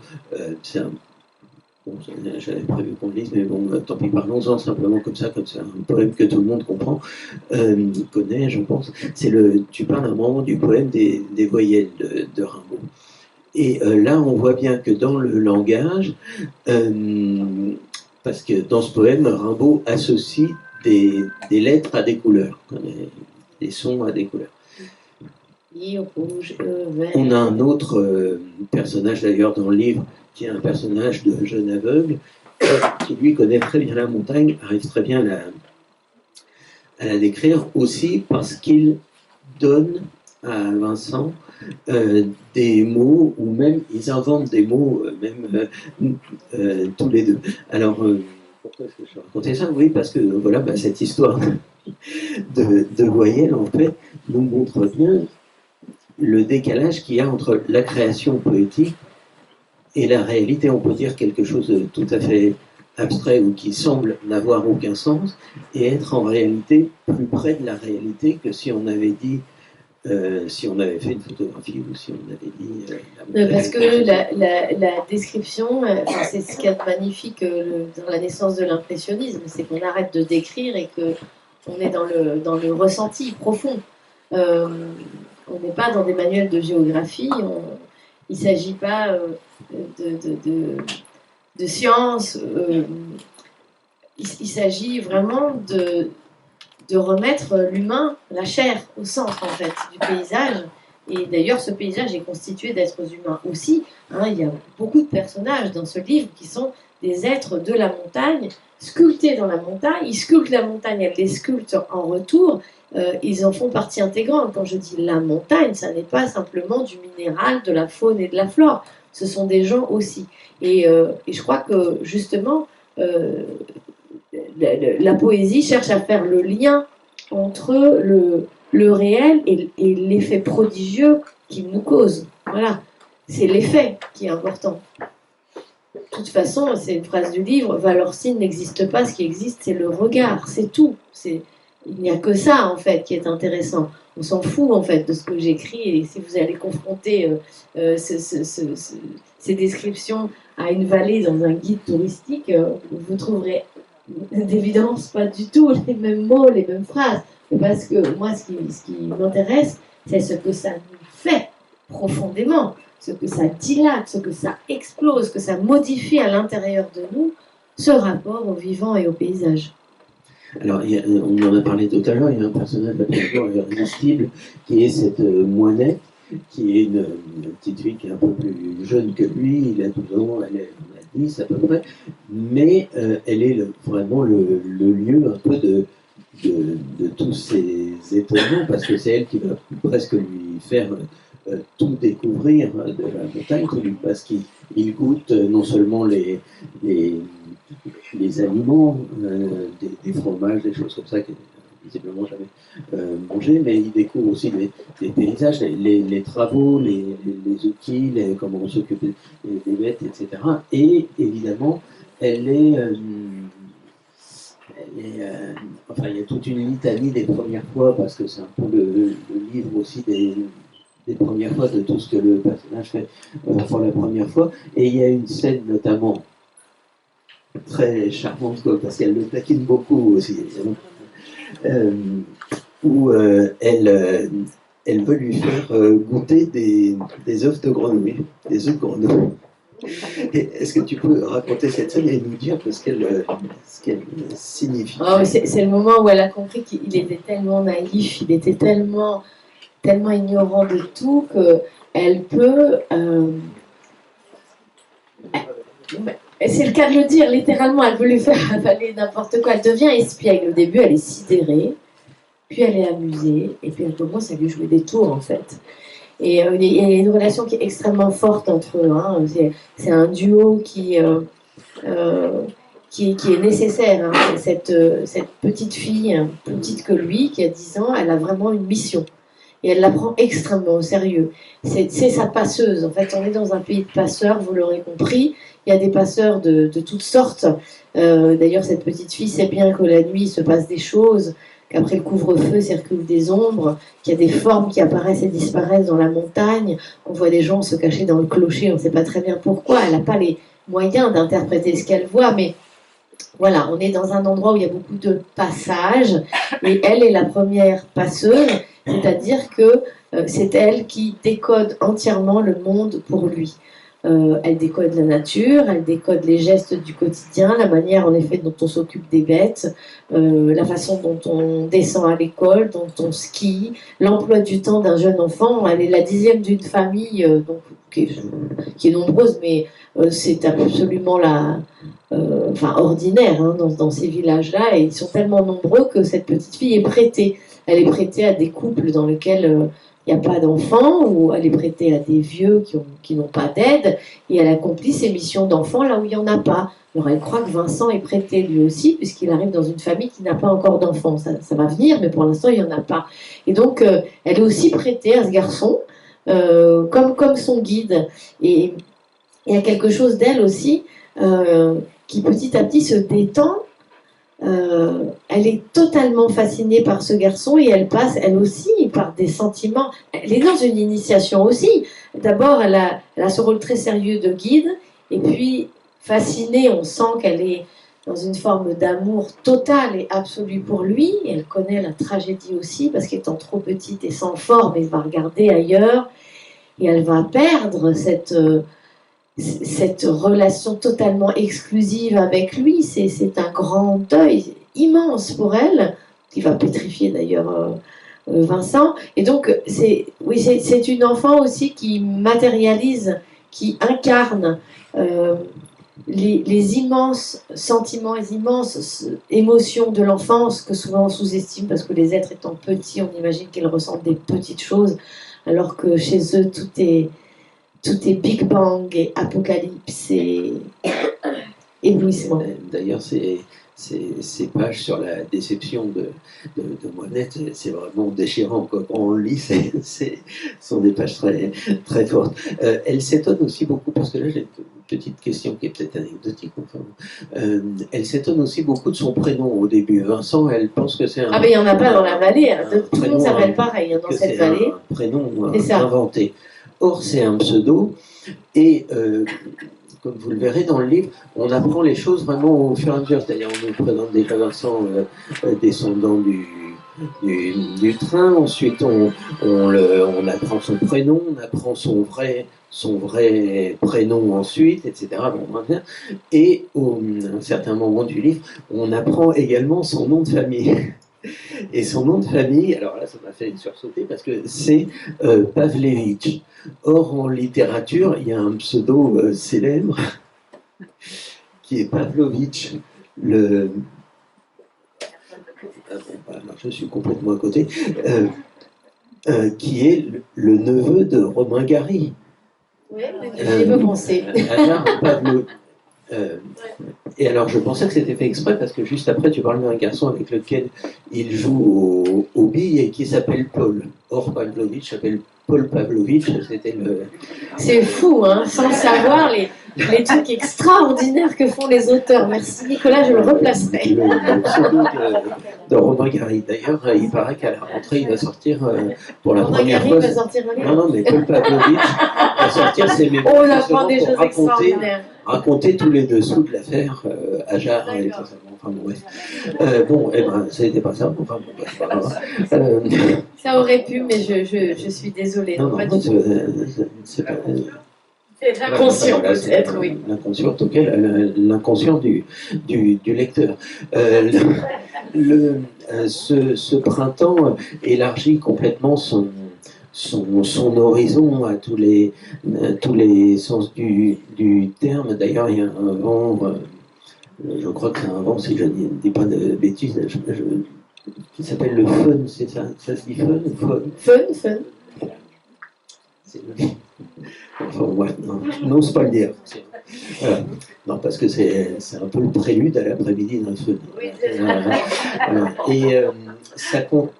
bon, j'avais prévu qu'on le lise, mais bon, tant pis, parlons-en simplement comme ça, comme c'est un poème que tout le monde comprend, connaît, je pense. Tu parles à un moment du poème des voyelles de Rimbaud. Et là, on voit bien que dans le langage, parce que dans ce poème, Rimbaud associe des lettres à des couleurs, des sons à des couleurs. Rouge, vert. On a un autre personnage d'ailleurs dans le livre, qui est un personnage de jeune aveugle, qui lui connaît très bien la montagne, arrive très bien à la décrire, aussi parce qu'il donne à Vincent des mots, ou même ils inventent des mots, tous les deux. Alors, pourquoi est-ce que je racontais ça? Oui, parce que voilà, cette histoire de voyelles, en fait, nous montre bien le décalage qu'il y a entre la création poétique et la réalité. On peut dire quelque chose de tout à fait abstrait ou qui semble n'avoir aucun sens et être en réalité plus près de la réalité que si on avait dit si on avait fait une photographie ou si on avait dit... la Parce que montagne. la description, c'est ce qu'il y a de magnifique dans la naissance de l'impressionnisme, c'est qu'on arrête de décrire et qu'on est dans le ressenti profond. On n'est pas dans des manuels de géographie, il ne s'agit pas de science, il s'agit vraiment de remettre l'humain, la chair, au centre en fait du paysage. Et d'ailleurs, ce paysage est constitué d'êtres humains aussi. Hein, il y a beaucoup de personnages dans ce livre qui sont des êtres de la montagne, sculptés dans la montagne. Ils sculptent la montagne, elles les sculptent en retour. Ils en font partie intégrante. Quand je dis la montagne, ça n'est pas simplement du minéral, de la faune et de la flore. Ce sont des gens aussi. Et je crois que justement, la poésie cherche à faire le lien entre le réel et l'effet prodigieux qu'il nous cause. Voilà, c'est l'effet qui est important. De toute façon, c'est une phrase du livre, Valorcine n'existe pas, ce qui existe c'est le regard, c'est tout. Il n'y a que ça en fait qui est intéressant. On s'en fout en fait de ce que j'écris et si vous allez confronter ces descriptions à une vallée dans un guide touristique, vous trouverez d'évidence pas du tout les mêmes mots, les mêmes phrases. Parce que moi, ce qui m'intéresse, c'est ce que ça nous fait profondément, ce que ça dilate, ce que ça explose, que ça modifie à l'intérieur de nous, ce rapport au vivant et au paysage. Alors, on en a parlé tout à l'heure, il y a un personnage absolument irrésistible qui est cette moinette, qui est une petite fille qui est un peu plus jeune que lui, il a 12 ans, elle a 10 à peu près, mais elle est vraiment le lieu un peu de tous ces étonnements, parce que c'est elle qui va presque lui faire tout découvrir de la montagne, parce qu'il goûte non seulement les aliments, des fromages, des choses comme ça qu'il n'a visiblement jamais mangé, mais il découvre aussi des paysages, les travaux, les outils, comment on s'occupe des bêtes, etc. Et évidemment, elle est enfin, il y a toute une litanie des premières fois, parce que c'est un peu le livre aussi des premières fois, de tout ce que le personnage fait pour la première fois. Et il y a une scène notamment très charmante, parce qu'elle le taquine beaucoup aussi, où elle veut lui faire goûter des œufs de grenouille, des œufs de grenouille. Est-ce que tu peux raconter cette scène et nous dire ce qu'elle signifie? Oh, c'est le moment où elle a compris qu'il était tellement naïf, il était tellement ignorant de tout qu'elle peut... c'est le cas de le dire, littéralement, elle veut lui faire avaler n'importe quoi. Elle devient espiègle. Au début, elle est sidérée, puis elle est amusée, et puis elle commence à lui jouer des tours, en fait. Et il y a une relation qui est extrêmement forte entre eux. Hein. C'est un duo qui est nécessaire. Hein. Cette petite fille, plus petite que lui, qui a 10 ans, elle a vraiment une mission. Et elle la prend extrêmement au sérieux. C'est sa passeuse. En fait, on est dans un pays de passeurs, vous l'aurez compris. Il y a des passeurs de toutes sortes. D'ailleurs, cette petite fille sait bien que la nuit, il se passe des choses, qu'après le couvre-feu circulent des ombres, qu'il y a des formes qui apparaissent et disparaissent dans la montagne, qu'on voit des gens se cacher dans le clocher, on ne sait pas très bien pourquoi, elle n'a pas les moyens d'interpréter ce qu'elle voit, mais voilà, on est dans un endroit où il y a beaucoup de passages, et elle est la première passeuse, c'est-à-dire que c'est elle qui décode entièrement le monde pour lui. Elle décode la nature, elle décode les gestes du quotidien, la manière en effet dont on s'occupe des bêtes, la façon dont on descend à l'école, dont on skie, l'emploi du temps d'un jeune enfant. Elle est la 10e d'une famille donc, qui est nombreuse, mais c'est absolument ordinaire hein, dans ces villages-là, et ils sont tellement nombreux que cette petite fille est prêtée. Elle est prêtée à des couples dans lesquels il n'y a pas d'enfants, ou elle est prêtée à des vieux qui n'ont pas d'aide, et elle accomplit ses missions d'enfant là où il n'y en a pas. Alors elle croit que Vincent est prêté lui aussi, puisqu'il arrive dans une famille qui n'a pas encore d'enfants. Ça va venir, mais pour l'instant il n'y en a pas. Et donc elle est aussi prêtée à ce garçon, comme son guide. Et il y a quelque chose d'elle aussi qui petit à petit se détend, elle est totalement fascinée par ce garçon et elle passe, elle aussi, par des sentiments. Elle est dans une initiation aussi. D'abord, elle a ce rôle très sérieux de guide, et puis, fascinée, on sent qu'elle est dans une forme d'amour total et absolu pour lui. Et elle connaît la tragédie aussi, parce qu'étant trop petite et sans forme, elle va regarder ailleurs, et elle va perdre cette relation totalement exclusive avec lui. C'est un grand deuil immense pour elle, qui va pétrifier d'ailleurs Vincent. Et donc, c'est une enfant aussi qui matérialise, qui incarne les immenses sentiments, les immenses émotions de l'enfance, que souvent on sous-estime, parce que les êtres étant petits, on imagine qu'ils ressentent des petites choses, alors que chez eux, tout est Big Bang et apocalypse et éblouissement. D'ailleurs, ces pages sur la déception de Moinette, c'est vraiment déchirant. Quand on le lit, sont des pages très, très fortes. Elle s'étonne aussi beaucoup, parce que là j'ai une petite question qui est peut-être anecdotique. Enfin, elle s'étonne aussi beaucoup de son prénom au début. Vincent, elle pense que c'est un... Ah mais il n'y en a pas dans la vallée, tout le monde s'appelle pareil dans cette vallée. C'est un prénom inventé. Or, c'est un pseudo, et comme vous le verrez dans le livre, on apprend les choses vraiment au fur et à mesure. C'est-à-dire, on nous présente déjà Vincent descendant du train, ensuite on apprend son prénom, on apprend son vrai prénom ensuite, etc. Bon, et à un certain moment du livre, on apprend également son nom de famille. Et son nom de famille, alors là, ça m'a fait sursauter parce que c'est Pavlevitch. Or, en littérature, il y a un pseudo célèbre qui est Pavlovitch. Je suis complètement à côté. Qui est le neveu de Romain Gary. Oui, j'y veux penser. Et alors, je pensais que c'était fait exprès parce que juste après, tu parles d'un garçon avec lequel il joue au billes et qui s'appelle Paul. Or, Pavlovitch s'appelle Paul Pavlovitch. C'était le. C'est fou, hein, sans savoir les trucs extraordinaires que font les auteurs. Merci Nicolas, je le replacerai. Le pseudo de Romain Gary. D'ailleurs, il paraît qu'à la rentrée, il va sortir pour la première fois. Va sortir non, mais Paul Pavlovitch va sortir ses mémoires. Oh, on apprend des choses extraordinaires. Raconter tous les dessous de l'affaire Ajar et tout ça. Enfin, bon, bref. Ça n'était pas ça. Enfin, bon, bref, pas grave. Ça aurait pu, mais je suis désolée. Non, c'est pas. C'est l'inconscient, peut-être, oui. L'inconscient, en tout cas, l'inconscient du lecteur. Ce printemps élargit complètement son horizon à tous les sens du terme. D'ailleurs, il y a un vent, je crois que c'est un vent, si je ne dis pas de bêtises, qui s'appelle le fun, c'est ça? Ça se dit fun ou fun? Fun. Enfin, ouais, non, n'ose pas le dire. Voilà. Non, parce que c'est un peu le prélude à l'après-midi d'un feu. Oui, et ça compte.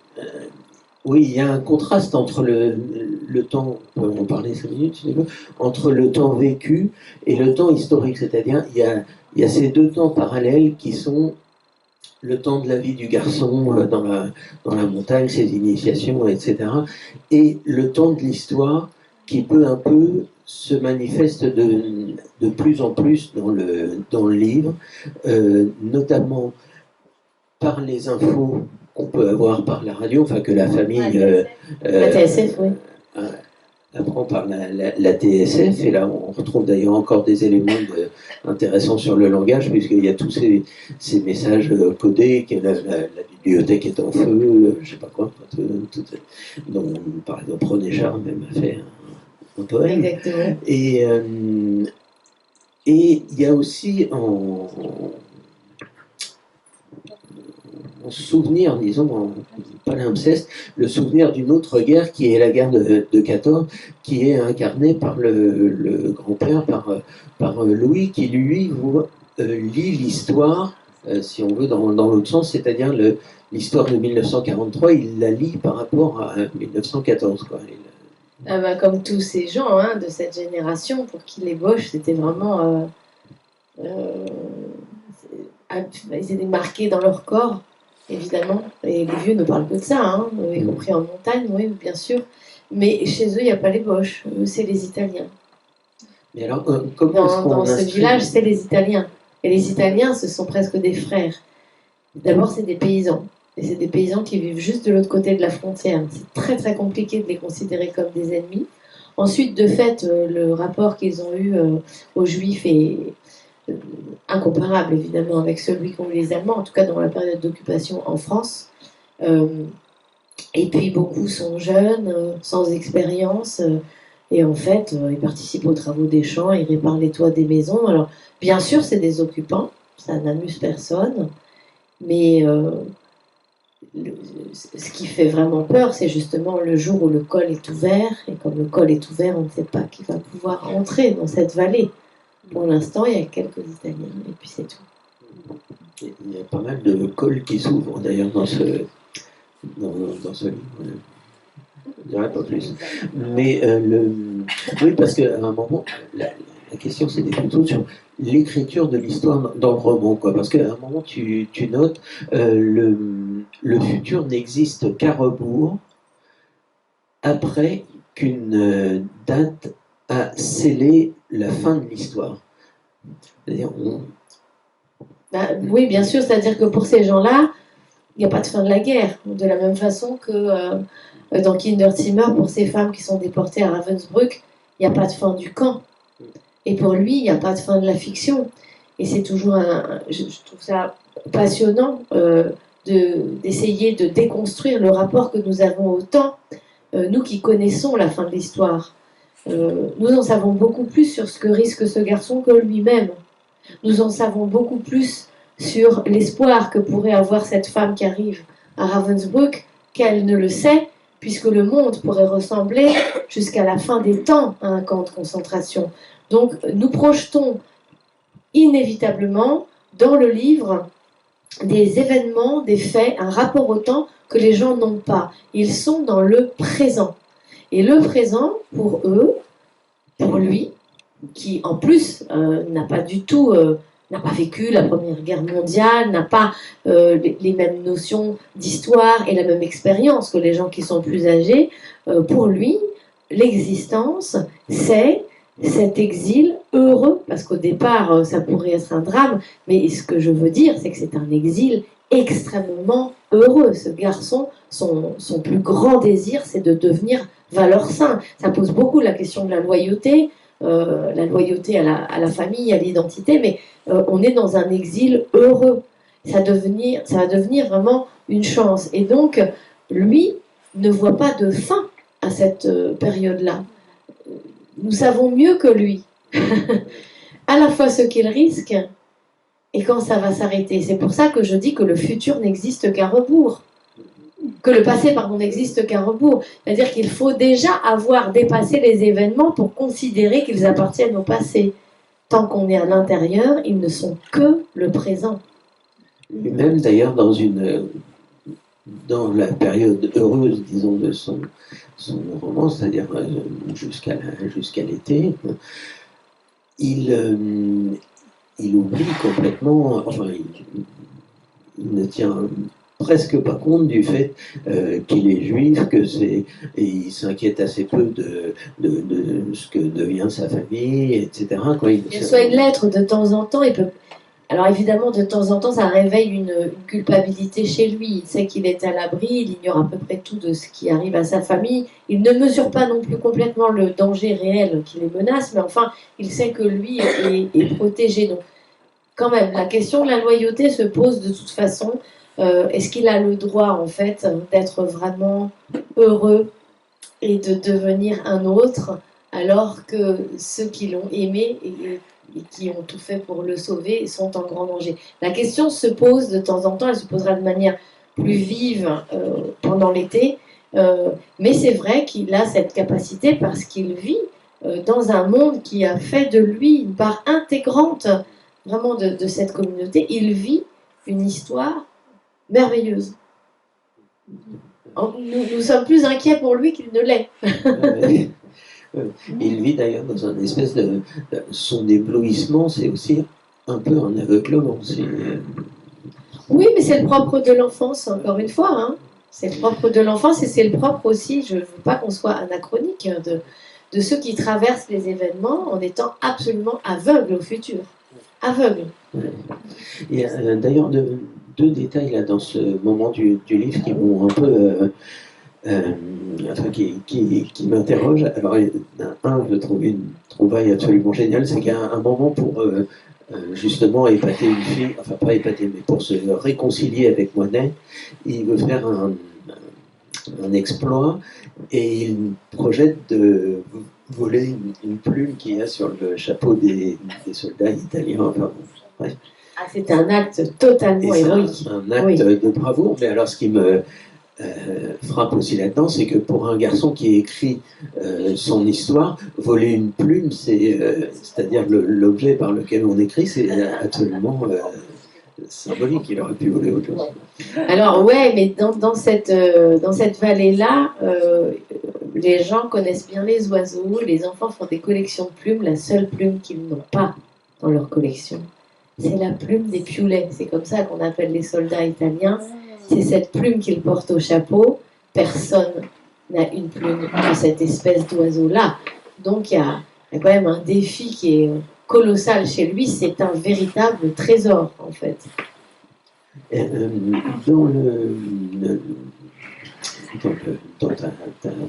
Oui, il y a un contraste entre le temps, on peut en parler 5 minutes si tu veux, entre le temps vécu et le temps historique. C'est-à-dire, il y a ces deux temps parallèles qui sont le temps de la vie du garçon dans la montagne, ses initiations, etc. Et le temps de l'histoire qui peu à peu se manifeste de plus en plus dans le livre, notamment par les infos qu'on peut avoir par la radio, enfin que la famille la TSF, oui. Apprend par la TSF, et là on retrouve d'ailleurs encore des éléments intéressants sur le langage, puisqu'il y a tous ces messages codés, que la bibliothèque est en feu, je sais pas quoi, dont par exemple René Char même a fait un poème. Exactement. Et il y a aussi en souvenir, disons, pas palimpseste, le souvenir d'une autre guerre qui est la guerre de 14, qui est incarnée par le grand-père, par Louis, qui lui lit l'histoire, si on veut, dans l'autre sens, c'est-à-dire l'histoire de 1943, il la lit par rapport à 1914. Quoi. Comme tous ces gens de cette génération, pour qui les Boches, c'était vraiment ils étaient marqués dans leur corps, évidemment. Et les vieux ne parlent que de ça, hein, y compris en montagne, oui, bien sûr. Mais chez eux, il n'y a pas les Boches, eux, c'est les Italiens. Mais alors, comment est-ce qu'on Dans ce inscrit... village, c'est les Italiens. Et les Italiens, ce sont presque des frères. D'abord, c'est des paysans. Et c'est des paysans qui vivent juste de l'autre côté de la frontière. C'est très très compliqué de les considérer comme des ennemis. Ensuite, de fait, le rapport qu'ils ont eu aux Juifs est incomparable, évidemment, avec celui qu'ont eu les Allemands, en tout cas dans la période d'occupation en France. Et puis, beaucoup sont jeunes, sans expérience, et en fait, ils participent aux travaux des champs, ils réparent les toits des maisons. Alors, bien sûr, c'est des occupants, ça n'amuse personne, mais ce qui fait vraiment peur, c'est justement le jour où le col est ouvert, et comme le col est ouvert, on ne sait pas qui va pouvoir entrer dans cette vallée. Pour l'instant, il y a quelques Italiens, et puis c'est tout. Il y a pas mal de cols qui s'ouvrent, d'ailleurs, dans ce livre. Je dirais pas plus. Mais oui, parce qu'à un moment, la question c'était plutôt sur l'écriture de l'histoire dans le roman, quoi. Parce qu'à un moment, tu notes le futur n'existe qu'à rebours après qu'une date a scellé la fin de l'histoire. C'est-à-dire, Oui, bien sûr, c'est-à-dire que pour ces gens-là, il n'y a pas de fin de la guerre. De la même façon que dans Kinderzimmer, pour ces femmes qui sont déportées à Ravensbrück, il n'y a pas de fin du camp. Et pour lui, il n'y a pas de fin de la fiction. Et c'est toujours je trouve ça passionnant d'essayer de déconstruire le rapport que nous avons au temps, nous qui connaissons la fin de l'histoire. Nous en savons beaucoup plus sur ce que risque ce garçon que lui-même. Nous en savons beaucoup plus sur l'espoir que pourrait avoir cette femme qui arrive à Ravensbrück, qu'elle ne le sait, puisque le monde pourrait ressembler jusqu'à la fin des temps à un camp de concentration. Donc nous projetons inévitablement dans le livre des événements, des faits, un rapport au temps que les gens n'ont pas. Ils sont dans le présent. Et le présent, pour eux, pour lui, qui en plus n'a pas du tout, n'a pas vécu la Première Guerre mondiale, n'a pas les mêmes notions d'histoire et la même expérience que les gens qui sont plus âgés, pour lui, l'existence, c'est cet exil heureux, parce qu'au départ, ça pourrait être un drame, mais ce que je veux dire, c'est que c'est un exil extrêmement heureux. Ce garçon, son plus grand désir, c'est de devenir valeur sain. Ça pose beaucoup la question de la loyauté à la famille, à l'identité, mais on est dans un exil heureux. Ça va devenir vraiment une chance. Et donc, lui ne voit pas de fin à cette période-là. Nous savons mieux que lui, à la fois ce qu'il risque et quand ça va s'arrêter. C'est pour ça que je dis que le futur n'existe qu'à rebours. Que le passé, n'existe qu'à rebours. C'est-à-dire qu'il faut déjà avoir dépassé les événements pour considérer qu'ils appartiennent au passé. Tant qu'on est à l'intérieur, ils ne sont que le présent. Lui-même, d'ailleurs, dans la période heureuse, disons, de son roman, c'est-à-dire jusqu'à l'été, il oublie complètement, enfin, il ne tient presque pas compte du fait qu'il est juif, et il s'inquiète assez peu de ce que devient sa famille, etc. Il reçoit une lettre de temps en temps, alors évidemment, de temps en temps, ça réveille une culpabilité chez lui. Il sait qu'il est à l'abri, il ignore à peu près tout de ce qui arrive à sa famille. Il ne mesure pas non plus complètement le danger réel qui les menace, mais enfin, il sait que lui est protégé. Donc, quand même, la question de la loyauté se pose de toute façon. Est-ce qu'il a le droit, en fait, d'être vraiment heureux et de devenir un autre, alors que ceux qui l'ont aimé et qui ont tout fait pour le sauver sont en grand danger? La question se pose de temps en temps, elle se posera de manière plus vive pendant l'été, mais c'est vrai qu'il a cette capacité parce qu'il vit dans un monde qui a fait de lui une part intégrante vraiment de cette communauté. Il vit une histoire merveilleuse. Nous sommes plus inquiets pour lui qu'il ne l'est. Il vit d'ailleurs dans un espèce son éblouissement, c'est aussi un peu un aveuglement. Oui, mais c'est le propre de l'enfance, encore une fois. Hein. C'est le propre de l'enfance et c'est le propre aussi, je ne veux pas qu'on soit anachronique, hein, de ceux qui traversent les événements en étant absolument aveugles au futur. Aveugles. Il y a d'ailleurs deux détails là dans ce moment du livre qui m'ont un peu enfin, qui m'interroge. Alors, je trouve une trouvaille absolument géniale, c'est qu'il y a un moment pour justement épater une fille, enfin pas épater, mais pour se réconcilier avec Monet, il veut faire un exploit et il projette de voler une plume qu'il y a sur le chapeau des soldats italiens. Enfin, bref. Ah, c'est un acte totalement héroïque. Un acte de bravoure, mais alors ce qui me frappe aussi là-dedans, c'est que pour un garçon qui écrit son histoire, voler une plume, c'est-à-dire l'objet par lequel on écrit, c'est absolument symbolique. Il aurait pu voler autre chose. Alors ouais, mais dans cette vallée-là, les gens connaissent bien les oiseaux, les enfants font des collections de plumes. La seule plume qu'ils n'ont pas dans leur collection, c'est la plume des piolets. C'est comme ça qu'on appelle les soldats italiens. C'est cette plume qu'ils portent au chapeau. Personne n'a une plume de cette espèce d'oiseau-là. Donc il y a quand même un défi qui est colossal chez lui. C'est un véritable trésor, en fait. Dans ta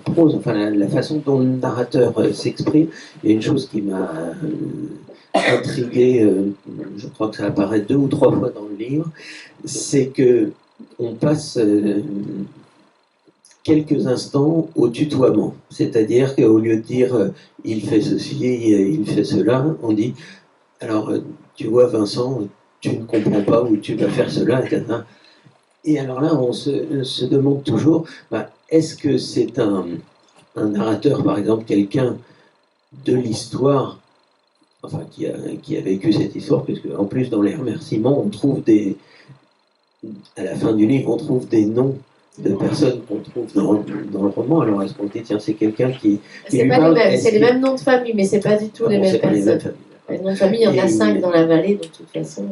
prose, enfin la façon dont le narrateur s'exprime, il y a une chose qui m'a intrigué, je crois que ça apparaît 2 ou 3 fois dans le livre, c'est que on passe quelques instants au tutoiement, c'est-à-dire qu'au lieu de dire il fait ceci, il fait cela, on dit alors tu vois Vincent, tu ne comprends pas ou tu vas faire cela, etc. Et alors là, on se demande toujours, est-ce que c'est un narrateur, par exemple, quelqu'un de l'histoire, enfin qui a vécu cette histoire, puisque en plus dans les remerciements, on trouve à la fin du livre, on trouve des noms de personnes qu'on trouve dans le roman. Alors est-ce qu'on dit, tiens, c'est quelqu'un qui c'est pas les mêmes, c'est les mêmes noms de famille, mais c'est pas du tout les mêmes personnes. Les noms de famille, il y en a 5 dans la vallée, de toute façon.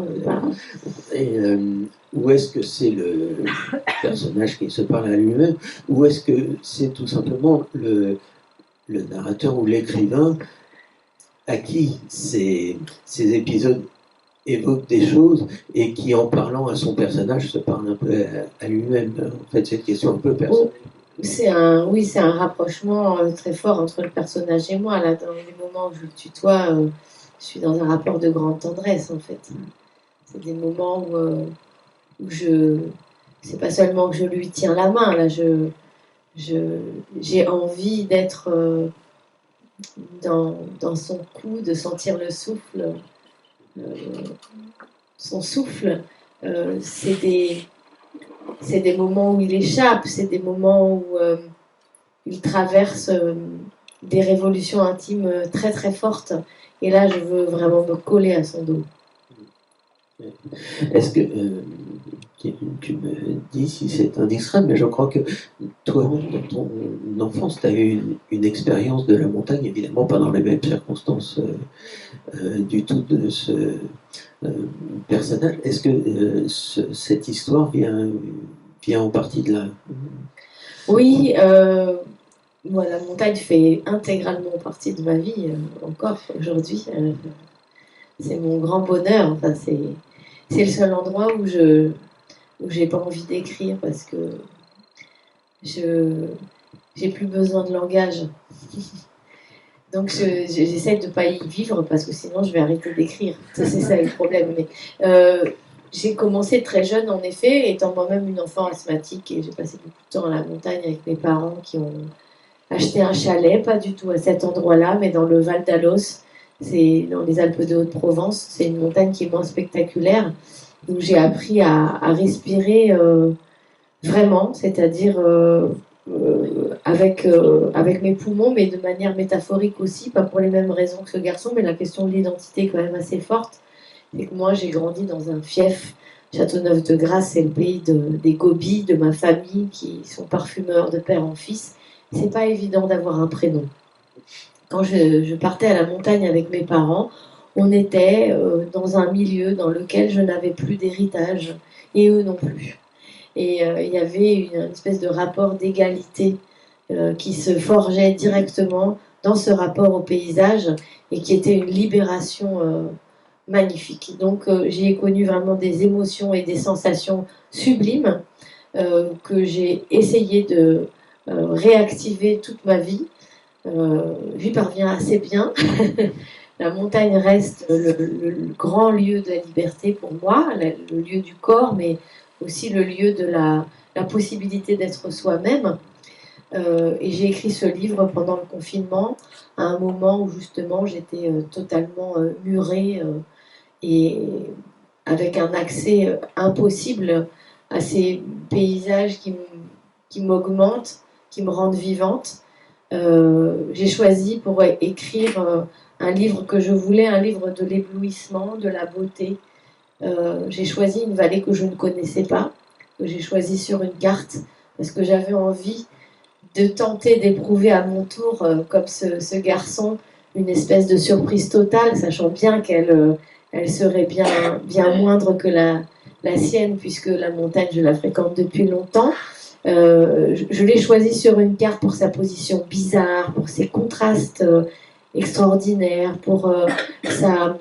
Ou est-ce que c'est le personnage qui se parle à lui-même, ou est-ce que c'est tout simplement le narrateur ou l'écrivain à qui ces épisodes évoquent des choses et qui, en parlant à son personnage, se parle un peu à lui-même. En fait, c'est une question un peu personnelle. C'est un rapprochement très fort entre le personnage et moi. Là, dans les moments où je le tutoie, je suis dans un rapport de grande tendresse, en fait. C'est des moments où c'est pas seulement que je lui tiens la main, là, j'ai envie d'être dans son cou, de sentir le souffle, son souffle. C'est des moments où il échappe, c'est des moments où il traverse des révolutions intimes très très fortes. Et là, je veux vraiment me coller à son dos. Est-ce que tu me dis si c'est indiscret, mais je crois que toi, dans ton enfance, tu as eu une expérience de la montagne, évidemment pas dans les mêmes circonstances du tout de ce personnage. Est-ce que cette histoire vient en partie de là? Oui, moi, la montagne fait intégralement partie de ma vie, encore aujourd'hui. C'est mon grand bonheur. Enfin, c'est le seul endroit où j'ai pas envie d'écrire parce que j'ai plus besoin de langage. Donc j'essaie de pas y vivre parce que sinon je vais arrêter d'écrire. C'est ça le problème. Mais j'ai commencé très jeune en effet, étant moi-même une enfant asthmatique, et j'ai passé beaucoup de temps à la montagne avec mes parents qui ont acheté un chalet, pas du tout à cet endroit-là, mais dans le Val d'Alos. C'est dans les Alpes de Haute-Provence. C'est une montagne qui est moins spectaculaire, où j'ai appris à respirer vraiment, c'est-à-dire avec mes poumons, mais de manière métaphorique aussi, pas pour les mêmes raisons que ce garçon, mais la question de l'identité est quand même assez forte. C'est que moi, j'ai grandi dans un fief. Châteauneuf-de-Grasse, c'est le pays des gobies, de ma famille, qui sont parfumeurs de père en fils. C'est pas évident d'avoir un prénom. Quand je partais à la montagne avec mes parents, on était dans un milieu dans lequel je n'avais plus d'héritage, et eux non plus. Et il y avait une espèce de rapport d'égalité qui se forgeait directement dans ce rapport au paysage et qui était une libération magnifique. Donc j'ai connu vraiment des émotions et des sensations sublimes que j'ai essayé de réactiver toute ma vie. J'y parviens assez bien. La montagne reste le grand lieu de la liberté pour moi, le lieu du corps, mais aussi le lieu de la possibilité d'être soi-même. Et j'ai écrit ce livre pendant le confinement, à un moment où justement j'étais totalement murée et avec un accès impossible à ces paysages qui m'augmentent, qui me rendent vivante. J'ai choisi pour écrire un livre que je voulais, un livre de l'éblouissement, de la beauté. J'ai choisi une vallée que je ne connaissais pas, que j'ai choisie sur une carte, parce que j'avais envie de tenter d'éprouver à mon tour, comme ce garçon, une espèce de surprise totale, sachant bien qu'elle elle serait bien moindre que la sienne, puisque la montagne, je la fréquente depuis longtemps. Je l'ai choisie sur une carte pour sa position bizarre, pour ses contrastes extraordinaires, pour sa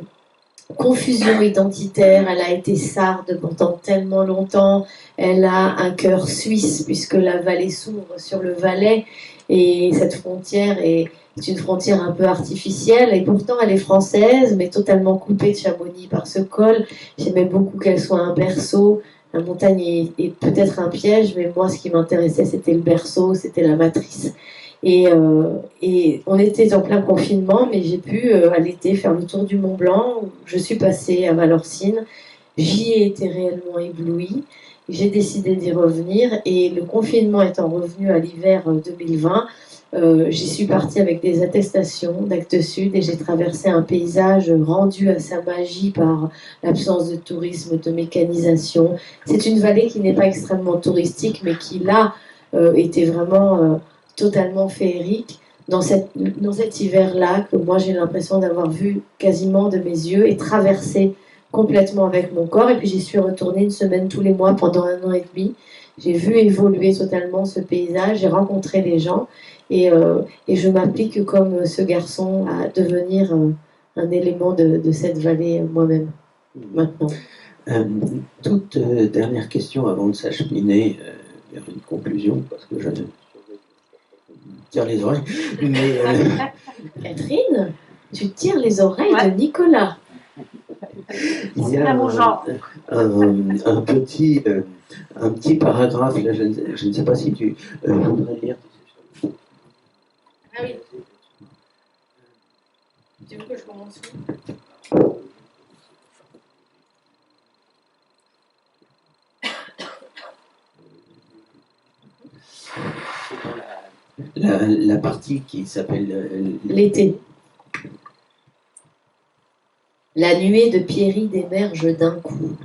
confusion identitaire. Elle a été sarde pendant tellement longtemps. Elle a un cœur suisse puisque la vallée s'ouvre sur le Valais et cette frontière est une frontière un peu artificielle et pourtant elle est française mais totalement coupée de Chamonix par ce col. J'aimais beaucoup qu'elle soit un berceau. La montagne est peut-être un piège, mais moi ce qui m'intéressait c'était le berceau, c'était la matrice. Et on était en plein confinement, mais j'ai pu à l'été faire le tour du Mont Blanc. Je suis passée à Valorcine. J'y ai été réellement éblouie. J'ai décidé d'y revenir. Et le confinement étant revenu à l'hiver 2020, j'y suis partie avec des attestations d'Actes Sud et j'ai traversé un paysage rendu à sa magie par l'absence de tourisme, de mécanisation. C'est une vallée qui n'est pas extrêmement touristique, mais qui là était vraiment totalement féerique dans cet hiver-là que moi j'ai l'impression d'avoir vu quasiment de mes yeux et traversé complètement avec mon corps. Et puis j'y suis retournée une semaine tous les mois pendant 1 an et demi. J'ai vu évoluer totalement ce paysage, j'ai rencontré les gens et je m'applique comme ce garçon à devenir un élément de cette vallée moi-même maintenant. Toute dernière question avant de s'acheminer vers une conclusion, parce que je ne tire les oreilles. Mais, Catherine, tu tires les oreilles de Nicolas. Il y a un petit paragraphe, là, je ne sais pas si tu voudrais lire. Ah oui. Tu veux que je commence? La partie qui s'appelle l'été. La nuée de Pierride émerge d'un coup.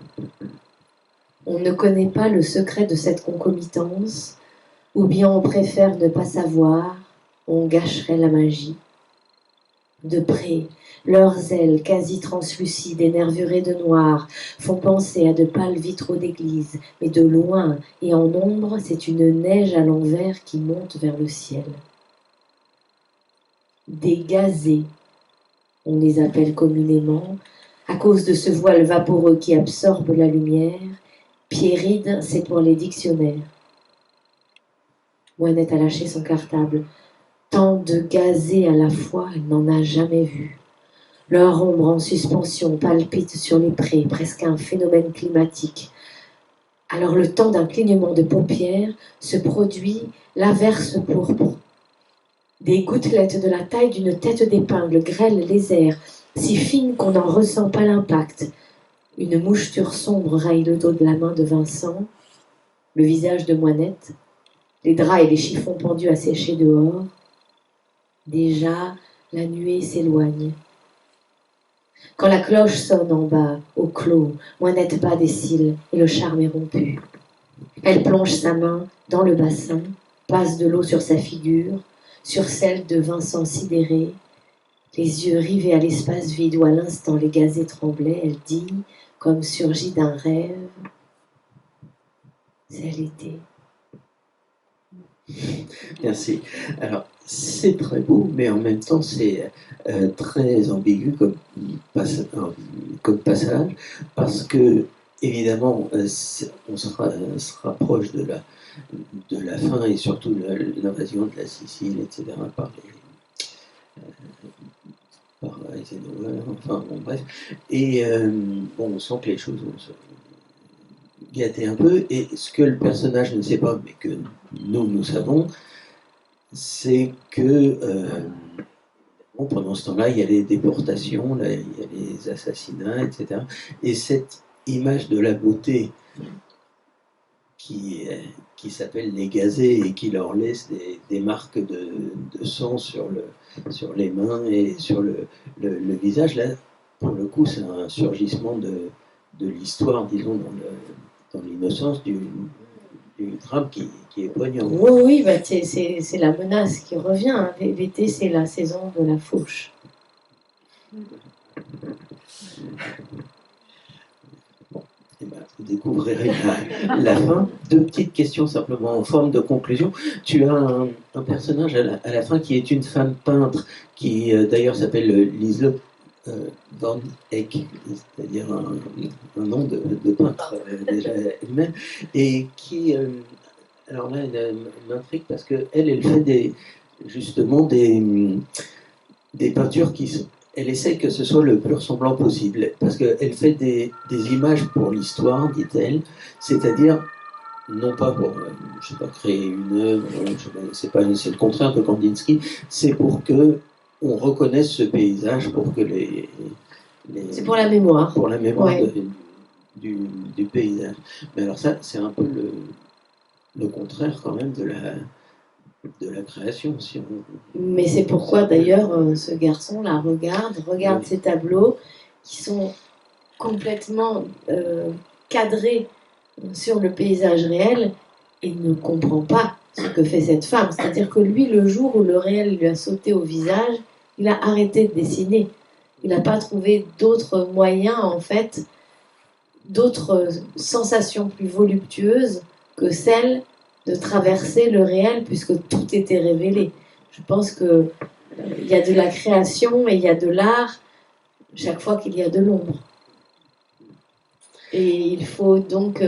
On ne connaît pas le secret de cette concomitance, ou bien on préfère ne pas savoir, on gâcherait la magie. De près, leurs ailes quasi translucides et nervurées de noir font penser à de pâles vitraux d'église, mais de loin et en ombre, c'est une neige à l'envers qui monte vers le ciel. Des gazés, on les appelle communément, à cause de ce voile vaporeux qui absorbe la lumière. Pierride, c'est pour les dictionnaires. Moinette a lâché son cartable. Tant de gazés à la fois, elle n'en a jamais vu. Leur ombre en suspension palpite sur les prés, presque un phénomène climatique. Alors le temps d'un clignement de paupières se produit l'averse pourpre. Des gouttelettes de la taille d'une tête d'épingle grêlent les airs, si fines qu'on n'en ressent pas l'impact. Une moucheture sombre raye le dos de la main de Vincent, le visage de Moinette, les draps et les chiffons pendus à sécher dehors. Déjà, la nuée s'éloigne. Quand la cloche sonne en bas, au clos, Moinette bat des cils et le charme est rompu. Elle plonge sa main dans le bassin, passe de l'eau sur sa figure, sur celle de Vincent sidéré, Les yeux rivés à l'espace vide où à l'instant les gazés tremblaient, elle dit, comme surgie d'un rêve, c'est l'été. Merci. Alors, c'est très beau, mais en même temps, c'est très ambigu comme passage, parce que, évidemment, on se rapproche de la fin et surtout de l'invasion de la Sicile, etc., par Eisenhower, enfin, bon, bref. Et bon, on sent que les choses vont se gâter un peu, et ce que le personnage ne sait pas, mais que nous savons, c'est que bon, pendant ce temps-là, il y a les déportations, là, il y a les assassinats, etc. Et cette image de la beauté qui s'appelle les gazés et qui leur laisse des marques de sang sur les mains et sur le visage, là, pour le coup, c'est un surgissement de l'histoire, disons, dans l'innocence du drame qui est poignant. Oui, bah, c'est la menace qui revient. Hein. L'été, c'est la saison de la fauche. Bon, et ben, vous découvrirez la fin. Deux petites questions simplement en forme de conclusion. Tu as un personnage à la fin qui est une femme peintre qui d'ailleurs s'appelle Liselotte Van Eyck, c'est-à-dire un nom de peintre déjà elle-même, et qui alors là, elle m'intrigue parce qu'elle fait justement des peintures qui sont. Elle essaie que ce soit le plus ressemblant possible, parce qu'elle fait des images pour l'histoire, dit-elle, c'est-à-dire, non pas pour, je sais pas, créer une œuvre, c'est le contraire de Kandinsky, c'est pour que on reconnaisse ce paysage, pour que c'est pour la mémoire. Pour la mémoire ouais. du paysage. Mais alors ça, c'est un peu le contraire quand même de la création. Si on... Mais c'est pourquoi d'ailleurs ce garçon la regarde ces tableaux qui sont complètement cadrés sur le paysage réel et ne comprend pas ce que fait cette femme. C'est-à-dire que lui, le jour où le réel lui a sauté au visage, il a arrêté de dessiner. Il n'a pas trouvé d'autres moyens, en fait, d'autres sensations plus voluptueuses que celle de traverser le réel, puisque tout était révélé. Je pense qu'il y a de la création et il y a de l'art chaque fois qu'il y a de l'ombre. Et il faut donc...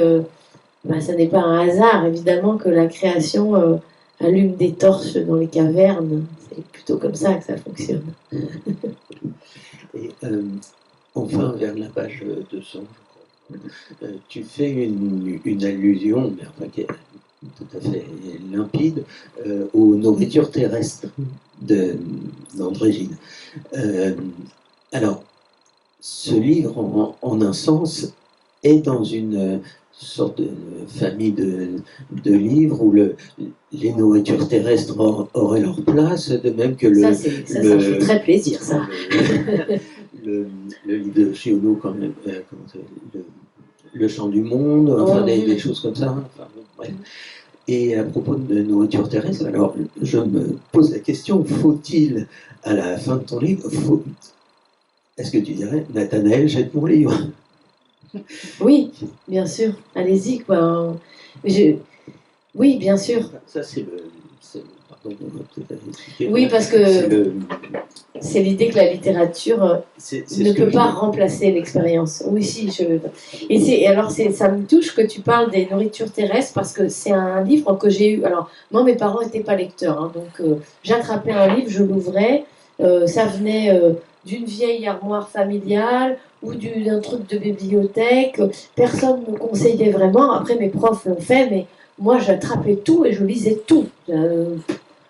ça n'est pas un hasard, évidemment, que la création allume des torches dans les cavernes. C'est plutôt comme ça que ça fonctionne. Et enfin, vers la page 200, je crois, tu fais une allusion, mais enfin, qui est tout à fait limpide, aux nourritures terrestres d'André Gide. Alors, ce livre, en un sens, est dans une sorte de famille de livres où les nourritures terrestres auraient leur place, de même que ça fait très plaisir, ça. Le livre de Giono, quand même, le chant du monde, enfin, des choses comme ça. Enfin, bref. Et à propos de nourriture terrestre, alors je me pose la question, faut-il, à la fin de ton livre, est-ce que tu dirais, Nathanaël, jette mon livre? Oui, bien sûr. Allez-y, quoi. Oui, bien sûr. Ça, c'est pardon, on va peut-être expliquer. Oui, parce que c'est l'idée que la littérature ne peut pas remplacer l'expérience. Oui, si. Et alors, ça me touche que tu parles des nourritures terrestres, parce que c'est un livre que j'ai eu. Alors, moi, mes parents n'étaient pas lecteurs, hein, donc j'attrapais un livre, je l'ouvrais, ça venait d'une vieille armoire familiale ou d'un truc de bibliothèque. Personne ne me conseillait vraiment. Après, mes profs l'ont fait, mais moi, j'attrapais tout et je lisais tout.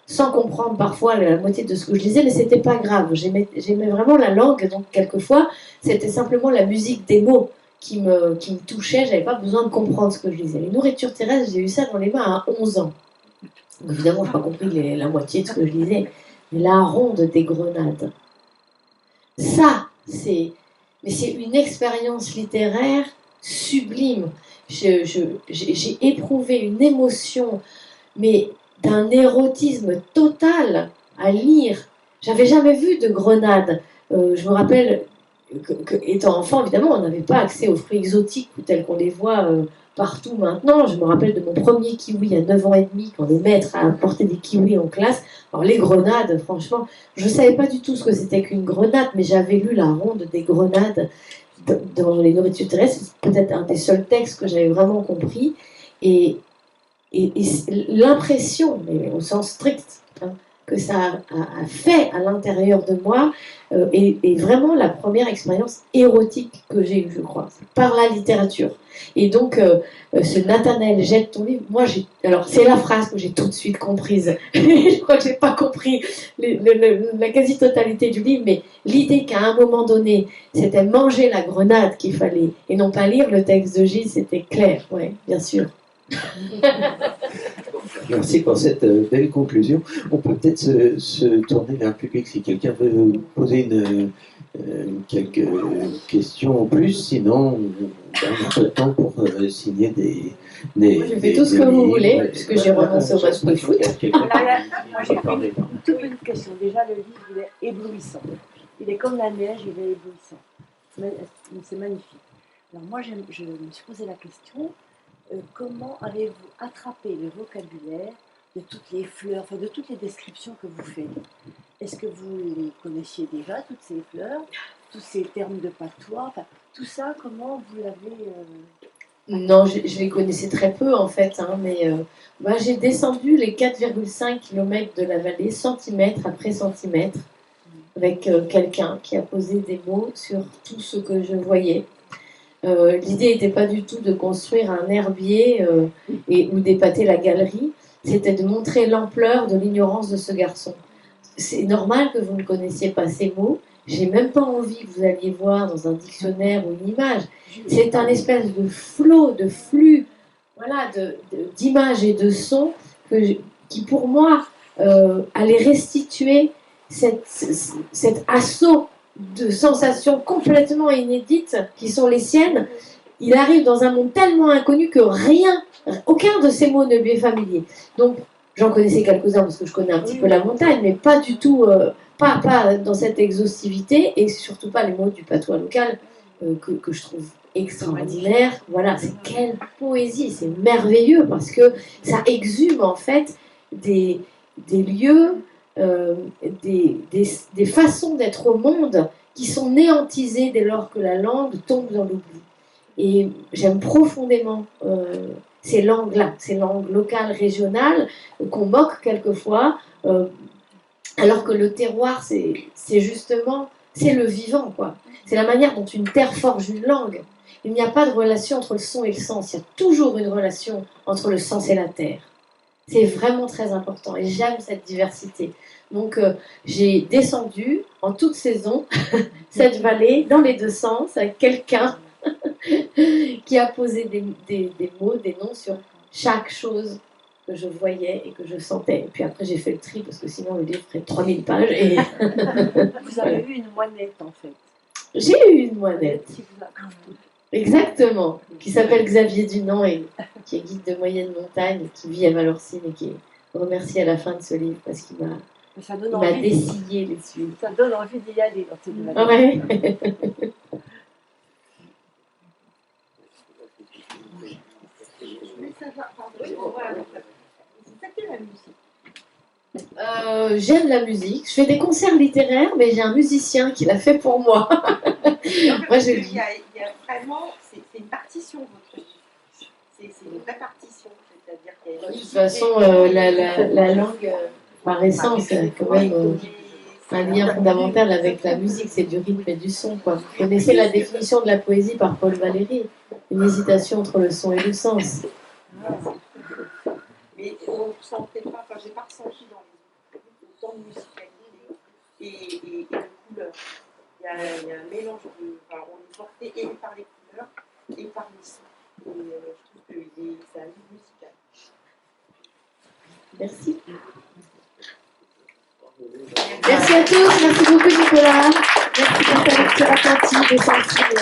Sans comprendre parfois la moitié de ce que je lisais, mais c'était pas grave. J'aimais vraiment la langue, donc quelqueusement, c'était simplement la musique des mots qui me touchait. J'avais pas besoin de comprendre ce que je lisais. Les nourritures terrestres, j'ai eu ça dans les mains à 11 ans. Donc, évidemment, je n'ai pas compris la moitié de ce que je lisais. Mais la ronde des grenades, ça, c'est une expérience littéraire sublime. J'ai éprouvé une émotion, mais d'un érotisme total à lire J'avais jamais vu de grenade. Je me rappelle étant enfant, évidemment, on n'avait pas accès aux fruits exotiques tels qu'on les voit partout maintenant. Je me rappelle de mon premier kiwi à 9 ans et demi, quand les maîtres apportaient des kiwis en classe. Alors les grenades, franchement, je ne savais pas du tout ce que c'était qu'une grenade, mais j'avais lu la ronde des grenades dans les nourritures terrestres. C'est peut-être un des seuls textes que j'avais vraiment compris. Et l'impression, mais au sens strict, hein, que ça a fait à l'intérieur de moi est vraiment la première expérience érotique que j'ai eue, je crois, par la littérature. Et donc, ce Nathanaël jette ton livre, moi, alors c'est la phrase que j'ai tout de suite comprise. Je crois que je n'ai pas compris la quasi-totalité du livre, mais l'idée qu'à un moment donné, c'était manger la grenade qu'il fallait, et non pas lire le texte de Gilles, c'était clair, oui, bien sûr. Merci pour cette belle conclusion. On peut peut-être se tourner vers le public si quelqu'un veut poser quelques questions en plus. Sinon, on a peu de temps pour signer des je fais tout ce que vous voulez, puisque j'ai renoncé au match de foot. Moi, j'ai une toute petite question. Déjà, le livre, il est éblouissant. Il est comme la neige, il est éblouissant. C'est magnifique. Alors moi, je me suis posé la question, comment avez-vous attrapé le vocabulaire de toutes les fleurs, enfin de toutes les descriptions que vous faites? Est-ce que vous les connaissiez déjà, toutes ces fleurs, tous ces termes de patois, enfin, tout ça, comment vous l'avez... Non, je les connaissais très peu en fait, hein, mais j'ai descendu les 4,5 km de la vallée, centimètre après centimètre, avec quelqu'un qui a posé des mots sur tout ce que je voyais. L'idée n'était pas du tout de construire un herbier ou d'épater la galerie, c'était de montrer l'ampleur de l'ignorance de ce garçon. C'est normal que vous ne connaissiez pas ces mots, j'ai même pas envie que vous alliez voir dans un dictionnaire ou une image. C'est un espèce de flot, de flux, voilà, d'images et de sons qui pour moi allait restituer cet assaut de sensations complètement inédites qui sont les siennes. Il arrive dans un monde tellement inconnu que aucun de ces mots ne lui est familier. Donc, j'en connaissais quelques-uns parce que je connais un petit peu la montagne, mais pas du tout, pas dans cette exhaustivité, et surtout pas les mots du patois local que je trouve extraordinaire. Voilà, c'est quelle poésie, c'est merveilleux parce que ça exhume en fait des lieux, des façons d'être au monde qui sont néantisées dès lors que la langue tombe dans l'oubli. Et j'aime profondément ces langues-là, ces langues locales, régionales, qu'on moque quelquefois, alors que le terroir, c'est justement, c'est le vivant, quoi. C'est la manière dont une terre forge une langue. Il n'y a pas de relation entre le son et le sens, il y a toujours une relation entre le sens et la terre. C'est vraiment très important et j'aime cette diversité. Donc j'ai descendu en toute saison cette vallée dans les deux sens avec quelqu'un qui a posé des mots, des noms sur chaque chose que je voyais et que je sentais. Et puis après j'ai fait le tri parce que sinon le livre ferait 3000 pages. Et vous avez eu une moinette en fait. J'ai eu une moinette. Exactement, qui s'appelle Xavier Dunant et qui est guide de moyenne montagne, qui vit à Valorcine et qui est remercié à la fin de ce livre parce qu'il m'a dessillé les suies. Ça donne envie d'y aller dans cette vallée. Ouais. J'aime la musique. Je fais des concerts littéraires, mais j'ai un musicien qui l'a fait pour moi. Moi, je dis. Il y a vraiment, c'est une partition votre livre. C'est une vraie partition, c'est-à-dire qu'il y a une... De toute façon, la langue, par essence, c'est quand même un lien fondamental avec la musique. C'est du rythme et du son, quoi. Vous connaissez la définition de la poésie par Paul Valéry, une hésitation entre le son et le sens. Mais on ne sentait pas, enfin, j'ai pas ressenti dans le temps de musicalité et de couleurs. Il y a un mélange de. Enfin, on est porté et par les couleurs et par les sons. Et je trouve que c'est un livre musical. Merci. Merci à tous, merci beaucoup Nicolas. Merci pour ta lecture attentive et sensible.